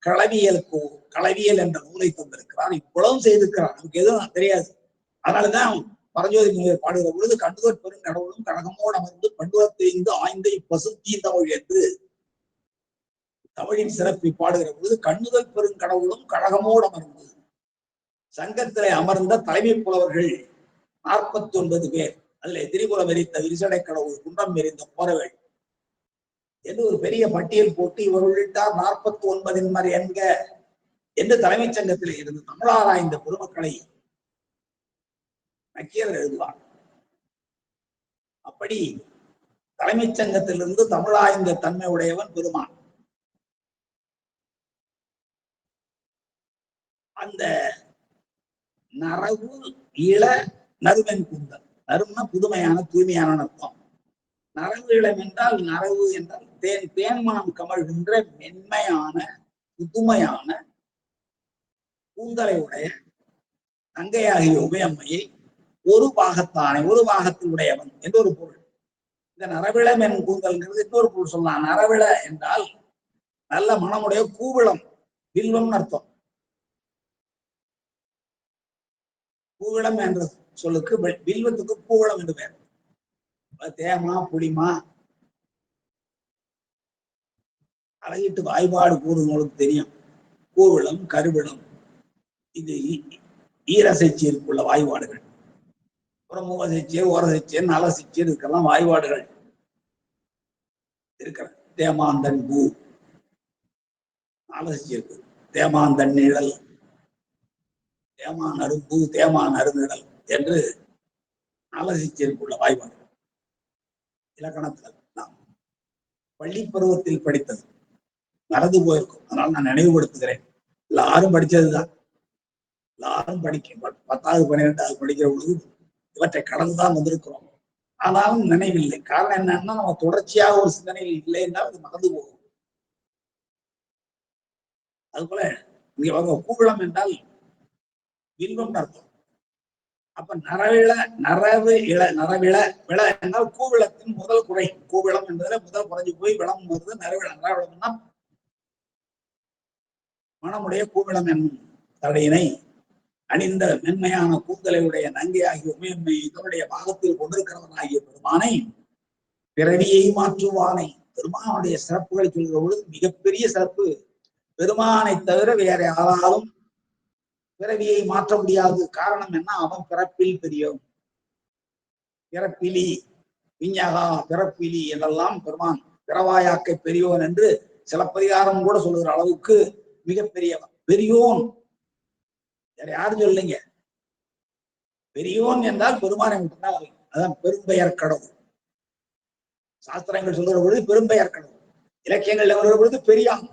களவியல் என்ற நூலை தந்திருக்கிறார். இவ்வளவும் செய்திருக்கிறார். நமக்கு எதுவும் தெரியாது. அதனாலதான் பரஞ்சோதி முனிவர் பாடுகிற பொழுது கண்டுதற் பெருங்கடவுளும் கழகமோடு அமர்ந்து பண்டுவத்தைந்து ஆய்ந்த இப்பசுத்தீ தமிழ் என்று தமிழின் சிறப்பை பாடுகிற பொழுது கண்ணுதல் பெருங்கடவுளும் கழகமோடு அமர்ந்து சங்கத்திலே அமர்ந்த தலைமை புலவர்கள் 49 பேர், அதுல திரிபுரம் எரித்த விரிசடை கடவுள், குன்றம் எரிந்த போரவேள் என்று ஒரு பெரிய பட்டியல் போட்டு இவர் உள்ளிட்டார் 49 என்க என்று தலைமைச் சங்கத்தில் இருந்து தமிழாராய்ந்த பெருமக்களை நக்கீரர் எழுதுவார். அப்படி தலைமைச் சங்கத்திலிருந்து தமிழாய்ந்த தன்மை உடையவன் பெருமான். அந்த நரவு இள நறுவன் கூந்தல், நறும்னா புதுமையான தூய்மையான அர்த்தம். நரவு இளம் என்றால் நரவு என்றால் தேன்மணம் கமழ்கின்ற மென்மையான புதுமையான கூந்தலை உடைய தங்கையாகிய உமையம்மையை ஒரு பாகத்தானே, ஒரு பாகத்தில் உடையவன் என்று ஒரு பொருள். இந்த நரவிளம் என் கூந்தல்ங்கிறது இன்னொரு பொருள் சொல்லலாம். நரவிள என்றால் நல்ல மனமுடைய கூவிளம், வில்வம் அர்த்தம். கூவிளம் என்ற சொல்லுக்கு வில்வத்துக்கு கூவிளம் என்று பேர். தேமா புளிமா அழகிட்டு வாய்பாடு கூறுங்களுக்கு தெரியும். கூவிளம், கருவிளம், இது ஈரசைச்சீருக்குள்ள வாய்பாடுகள். அப்புறம் மூவசைச்சீர், ஓரசைச்சீர், நலசைச்சீர், இதுக்கெல்லாம் வாய்பாடுகள் இருக்கிற. தேமாந்தன் பூ நலசைச்சீருக்கு, தேமாந்தன் நிழல், தேமான் அரும்பூ, தேமான் அருநிழல் என்று நலசைச்சீருக்குள்ள வாய்பாடுகள். இலக்கணத்தில் நாம் பள்ளி பருவத்தில் படித்தது, மறந்து போயிருக்கும். அதனால நான் நினைவுபடுத்துகிறேன். எல்லாரும் படிச்சதுதான், எல்லாரும் படிக்க 10வது 12வது படிக்கிற பொழுது இவற்றை கடந்துதான் வந்திருக்கிறோம். ஆனாலும் நினைவில்லை. காரணம் என்னன்னா, நம்ம தொடர்ச்சியாக ஒரு சிந்தனையில் இல்லை என்றால் அது மறந்து போகும். அதுபோல இங்க அவங்க கூவிளம் என்றால் வில்வம் அர்த்தம். அப்ப நரவிள விள என்றால் கூவிளத்தின் முதல் குறை. கூவிளம் என்பதில் முதல் குறைஞ்சு போய் விளம் வருது. நரவிளம்னா மனமுடைய கூவிளம் என்னும் தடையினை அணிந்த மென்மையான கூந்தலை உடைய நங்கை ஆகிய உமையம்மை இதனுடைய பாகத்தில் கொண்டிருக்கிறவன் ஆகிய பெருமானை பிறவியை மாற்றுவானை. பெருமானுடைய சிறப்புகளை சொல்கிற பொழுது மிகப்பெரிய சிறப்பு, பெருமானை தவிர வேற யாராலும் பிறவியை மாற்ற முடியாது. காரணம் என்ன? அவன் பிறப்பில் பெரியவன். பிறப்பிலி விஞ்ஞகா பிறப்பிலி என்றெல்லாம் பெருமான் பிறவாயாக்கை பெரியோன் என்று சிலப்பதிகாரம் கூட சொல்லுகிற அளவுக்கு மிகப்பெரியவன், பெரியோன். வேற யாரும் சொல்லுங்க. பெரியோன் என்றால் பெருமானை மட்டும்தான். அதான் பெரும்பெயர் கடவுள். சாஸ்திரங்கள் சொல்லுகிற பொழுது பெரும்பெயர் கடவுள், இலக்கியங்கள் வருகிற பொழுது பெரியான்,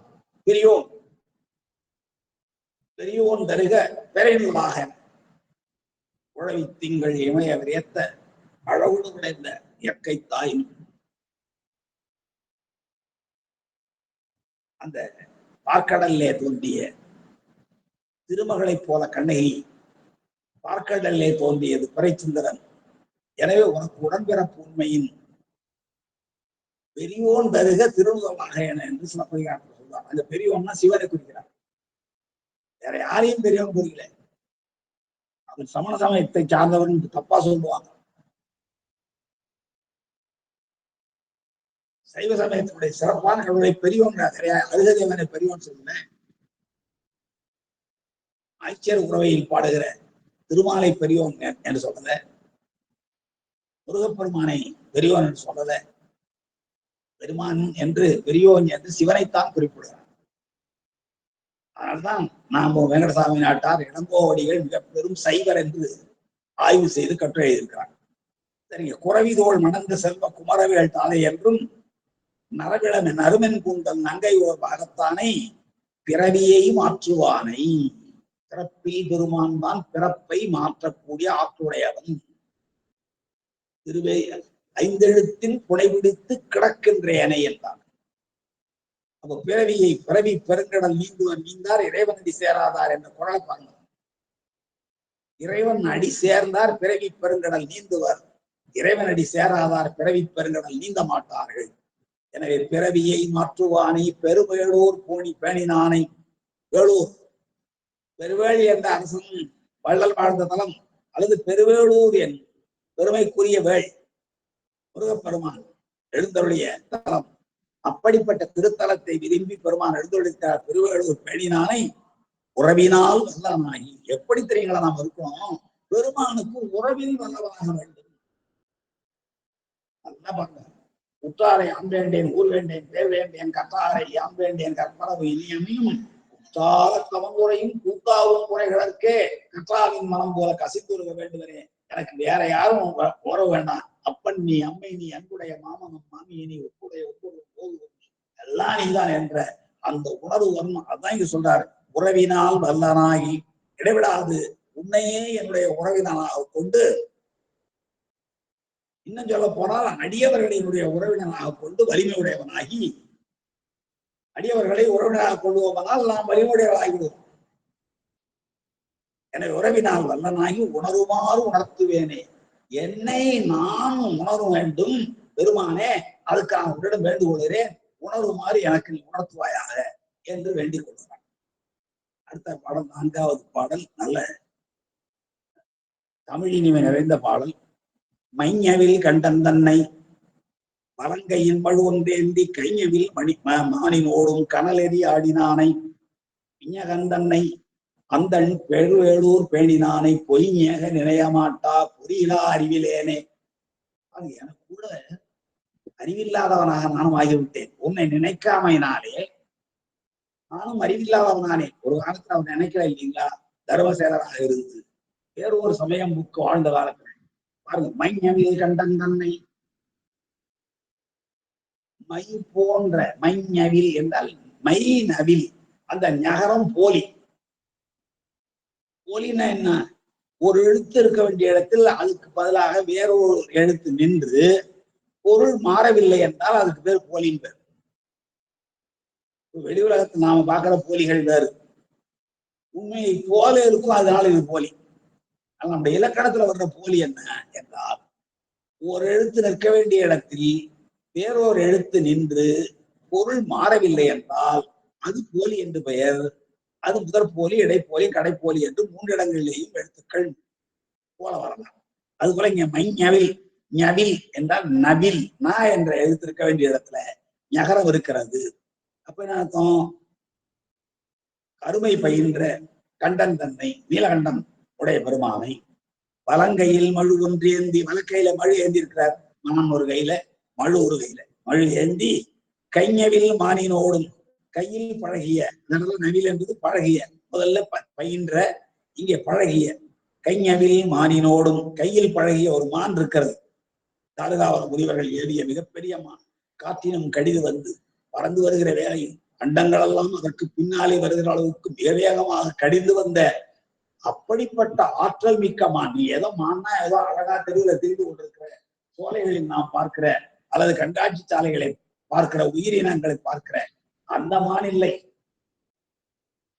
பெரியோன். பெரியோன் தருக பெரைநூலாக உழவி திங்கள் இமய விரைத்த அழகுடு விளைந்த இயற்கை தாய். அந்த பார்க்கடல்லே தோன்றிய திருமகளைப் போல கண்ணகி பார்க்கடல்லே தோன்றியது பிறைச்சுந்தரன். எனவே உனக்கு உடன்பிறப்பு உண்மையின் பெரியோன் தருக திருமுகமாக என என்று சிலப்பதிகாரத்தில் சொல்றார். அந்த பெரியோன்னா சிவனை குறிக்கிறார், வேற யாரையும் பெரியவன் குறிக்கல. அவன் சமண சமயத்தை சார்ந்தவன் தப்பா சொல்லுவாங்க. சைவ சமயத்தினுடைய சிறப்பான கடவுளை பெரியவன் அருகதேவனை பெரியவன் சொல்லுவேன். ஆய்ச்சியர் உறவையில் பாடுகிற திருமாலை பெரியவன் என்று சொல்லல, முருகப்பெருமானை பெரியவன் என்று சொல்லல. பெருமான் என்று பெரியோன் என்று சிவனைத்தான் குறிப்பிடுகிறார். அதனால்தான் நாம வெங்கடசாமி நாட்டார் இளங்கோவடிகள் மிக பெரும் சைவர் என்று ஆய்வு செய்து கட்டுரை எழுதியிருக்கிறார். சரிங்க. குறவிதோள் மணந்த செல்வ குமரவேள் தானே என்றும் நரவிளம் நறுமென் கூந்தல் நங்கை ஓர் பாகத்தானை பிறவியை மாற்றுவானை. பிறப்பில் பெருமான் தான் பிறப்பை மாற்றக்கூடிய ஆற்றுடையவன். திருவே 5 எழுத்தில் புடைபிடித்து கிடக்கின்றேனை என்றார். அப்ப பிறவி பெருங்கடல் நீந்தார் இறைவன் அடி சேராதார் என்ற குரலை பாருங்க. இறைவன் அடி சேர்ந்தார் பிறவி பெருங்கடல் நீந்துவர், இறைவன் அடி சேராதார் பிறவி பெருங்கடல் நீந்த மாட்டார்கள் எனவே பிறவியை மாற்றுவானை பெருவேளூர் பூணி பேணினானை. வேளூர் பெருவேள் என்ற அரசன் வள்ளல் வாழ்ந்த தலம், அல்லது பெருவேளூர் என் பெருமைக்குரிய வேள் முருகப்பெருமான் எழுந்தருளிய தலம். அப்படிப்பட்ட திருத்தலத்தை விரும்பி பெருமான் எழுந்தொழித்தார் பெருவேளூர் பேணினானை உறவினால் வல்லவனாகி. எப்படி தெரியுங்களா நாம் இருக்கோம், பெருமானுக்கு உறவில் வல்லவனாக வேண்டும். நல்லா பாருங்க, உற்றாரை யாம் வேண்டேன் ஊர் வேண்டேன் பேர் வேண்டேன் கற்றாரை யாம் வேண்டேன் கற்பளவு இனியமையும் உற்றார தவங்குறையும் கூத்தாவும் குறைகளுக்கே கற்றாவின் மனம் போல கசித்துருக வேண்டுவரே. எனக்கு வேற யாரும் உறவு வேண்டாம். அப்பன் நீ, அம்மை நீ, அன்புடைய மாமனும் மாமியை நீ, ஒப்புடைய ஒவ்வொரு போது எல்லாம் நீதான் என்ற அந்த உணர்வு வரும். அதான் இங்க சொல்றாரு, உறவினால் வல்லனாகி. இடைவிடாது உன்னையே என்னுடைய உறவினனாக கொண்டு, இன்னும் சொல்ல போனால் அடியவர்களினுடைய உறவினராக கொண்டு வலிமையுடையவனாகி, அடியவர்களை உறவினராக கொள்வோமானால் நாம் வலிமையுடையவராகிவிடுவோம். எனவே உறவினால் வல்லனாகி உணருமாறு உணர்த்துவேனே. என்னை நான் உணர வேண்டும் பெருமானே, அதுக்கு நான் உன்னிடம் வேண்டு கொள்கிறேன், உணருமாறு எனக்கு நீ உணர்த்துவாயாக என்று வேண்டிக் கொள்கிறான். அடுத்த பாடல் 4வது பாடல் நல்ல தமிழினிமை நிறைந்த பாடல். மைஞவில் கண்டன் தன்னை வலங்கையின் பழுவொன்றேந்தி கைஞவில் மானின் ஓடும் கனலெறி ஆடினானை விஞ்ஞகந்தன்னை அந்தன் பெருவேளூர் பேணினானை பொய்ஞேக நினையமாட்டா பொறியிலா அறிவிலேனே. எனக்கு கூட அறிவில்லாதவனாக நானும் ஆகிவிட்டேன். உன்னை நினைக்காமையினாலே நானும் அறிவில்லாதவனானே. ஒரு காலத்துல அவன் நினைக்கல இல்லைங்களா, தர்மசேலராக இருந்து வேறு ஒரு சமயம் புக்கு வாழ்ந்த காலத்துல பாருங்க. மைஞவில் கண்டன் தன்னை, மை போன்ற, மைஞவில் என்றால் மை நவில், அந்த நகரம் போலி. போலின்னா என்ன, ஒரு எழுத்து இருக்க வேண்டிய இடத்தில் அதுக்கு பதிலாக வேறொரு எழுத்து நின்று பொருள் மாறவில்லை என்றால் அதுக்கு பேர் போலின் பேர். வெளி உலகத்தில் நாம பார்க்கிற போலிகள் வேறு, உண்மை போல இருக்கும், அதனால இது போலி. நம்முடைய இலக்கணத்துல வர்ற போலி என்ன என்றால், ஒரு எழுத்து நிற்க வேண்டிய இடத்தில் வேறொரு எழுத்து நின்று பொருள் மாறவில்லை என்றால் அது போலி என்று பெயர். அது முதற் போலி, இடைப்போலி, கடைப்போலி என்று 3 இடங்களிலேயும் எழுத்துக்கள் போல வரலாம். அது போல இங்க மைஞவில், ஞவில் என்றால் நவில், ந என்ற எழுத்து இருக்க வேண்டிய இடத்துல ஞகரம் இருக்கிறது. அப்ப என்ன அர்த்தம், அருமை பயின்ற கண்டன் தன்னை நீலகண்டன் உடைய பெருமானை வலங்கையில் மழு ஒன்று ஏந்தி, வலக்கையில மழு ஏந்தி இருக்கிறார், மனம் ஒரு கையில மழு ஒரு கையில மழு ஏந்தி கைஞவில் மானினோடும், கையில் பழகிய, நவில் என்பது பழகிய, முதல்ல பயின்ற, இங்கே பழகிய, கைஞவில் மானினோடும், கையில் பழகிய ஒரு மான் இருக்கிறது. தாலுகாவர முனிவர்கள் எழுதிய மிகப்பெரிய மான், காற்றினும் கடிது வந்து பறந்து வருகிற வேளையில் அண்டங்களெல்லாம் அதற்கு பின்னாலே வருகிற அளவுக்கு மிக வேகமாக கடிந்து வந்த அப்படிப்பட்ட ஆற்றல் மிக்க மான். நீ ஏதோ மான்னா ஏதோ அழகா தெருவுல திரிந்து கொண்டிருக்கிற, சோலைகளில் நாம் பார்க்கிற அல்லது கண்காட்சி சாலைகளை பார்க்கிற உயிரினங்களை பார்க்கிற அந்த மான் இல்லை.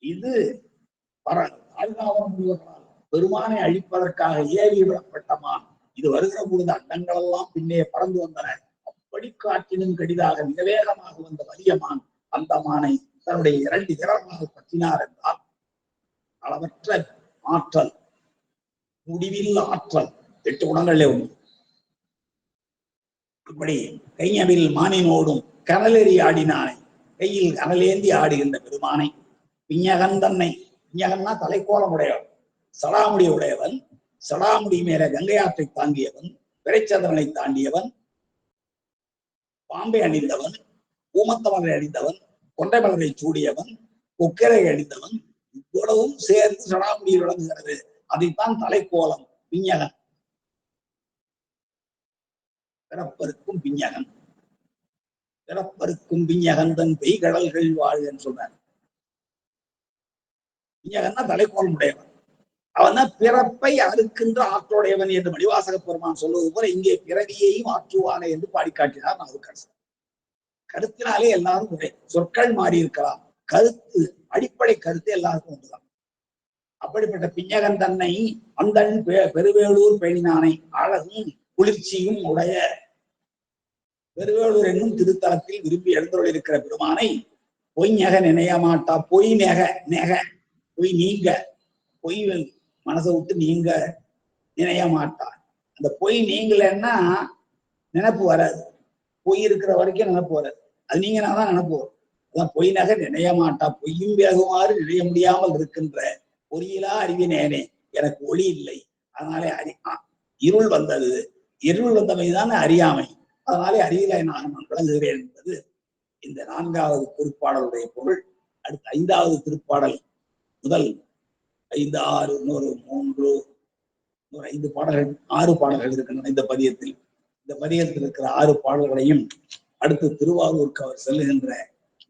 இது பெருமானை அழிப்பதற்காக ஏவி விடப்பட்ட மான். இது வருகிற பொழுது அண்டங்களெல்லாம் பின்னே பறந்து வந்தன. அப்படி காற்றினும் கடிதாக மிக வேகமாக வந்த வலிய மான் அந்த மானை தன்னுடைய 2 விரலாக பற்றினார் என்றால் அளவற்ற ஆற்றல், முடிவில் ஆற்றல், 8 குணங்களே உண்டு. இப்படி கைஞவில் மானினோடும் கனலெறி ஆடினானை, கையில் கனலேந்தி ஆடுகின்ற பெருமானை விஞ்ஞகன் தன்னை, விஞ்ஞகன்னா தலைக்கோலம் உடையவன், சடாமுடி உடையவன், சடாமுடி மேல கங்கையாற்றை தாங்கியவன், பிறைச்சந்திரனை தாண்டியவன், பாம்பை அணிந்தவன், ஊமத்தமலை அணிந்தவன், கொண்டை மலரை சூடியவன், கொக்கரை அணிந்தவன், இவ்வளவும் சேர்ந்து சடாமுடியில் விளங்குகிறது. அதைத்தான் தலைக்கோலம் விஞ்ஞகன். பிறப்பருக்கும் விஞ்ஞகன், பிறப்பருக்கும் விஞ்ஞகன் தன் பெய்கடல்கள் வாழ்ன்னு சொல்றார். விஞ்ஞகன்னா தலைக்கோலம் உடையவன், அவன் தான் பிறப்பை அறுக்கின்ற ஆற்றோடையவன் என்று மணிவாசக பெருமான் சொல்வது போல இங்கே பிறவியையும் ஆற்றுவானே என்று பாடி காட்டினார் நாவுக்கரசர். கருத்தினாலே எல்லாரும் ஒரே, சொற்கள் மாறி இருக்கலாம், கருத்து, அடிப்படை கருத்து எல்லாருக்கும் ஒன்றுதான். அப்படிப்பட்ட பிஞ்ஞகன் தன்னை அந்தன் பெருவேளூர் பேணினானை, அழகும் குளிர்ச்சியும் உடைய பெருவேளூர் என்னும் திருத்தலத்தில் விரும்பி எழுந்தருள் இருக்கிற பெருமானை பொய்ஞக நினைய மாட்டா. பொய் நெக நெக பொய் நீங்க, பொய் மனசை விட்டு நீங்க நினைய மாட்டான். அந்த பொய் நீங்களன்னா நினப்பு வராது. பொய் இருக்கிற வரைக்கும் நினப்பு வராது. அது நீங்கனாதான் நினப்பு வரும். அதான் பொய் நகை நினைய மாட்டா. பொய்யும் வேகுமாறு நினைய முடியாமல் இருக்கின்ற பொறியிலா அறிவினேனே, எனக்கு ஒளி இல்லை, அதனாலே இருள் வந்தது. இருள் வந்தமைதான் அறியாமை, அதனாலே அறிவிலை நான் விளங்குகிறேன் என்பது இந்த 4வது திருப்பாடலுடைய பொருள். அடுத்த 5வது திருப்பாடல் முதல் 5, 6, இன்னொரு 3, இன்னொரு 5 பாடல்கள், 6 பாடல்கள் இருக்கின்றன இந்த பதியத்தில். இந்த பதியத்தில் இருக்கிற 6 பாடல்களையும் அடுத்து திருவாரூருக்கு அவர் செல்லுகின்ற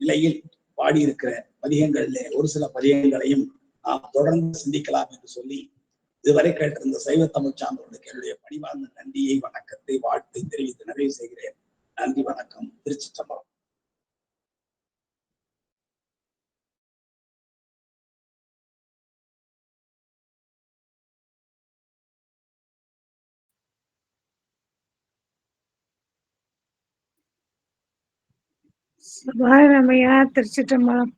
நிலையில் பாடியிருக்கிற பதியங்களிலே ஒரு சில பதியங்களையும் நாம் தொடர்ந்து சிந்திக்கலாம் என்று சொல்லி இதுவரை கேட்டிருந்த சைவ தமிழ் சான்றோர்களுக்கு என்னுடைய பணிவார்ந்த நன்றியை, வணக்கத்தை, வாழ்த்தை தெரிவித்து நிறைவு செய்கிறேன். நன்றி, வணக்கம். திருச்சிற்றம்பலம். சுபாரமையா. திருச்சிற்றம்பலம்.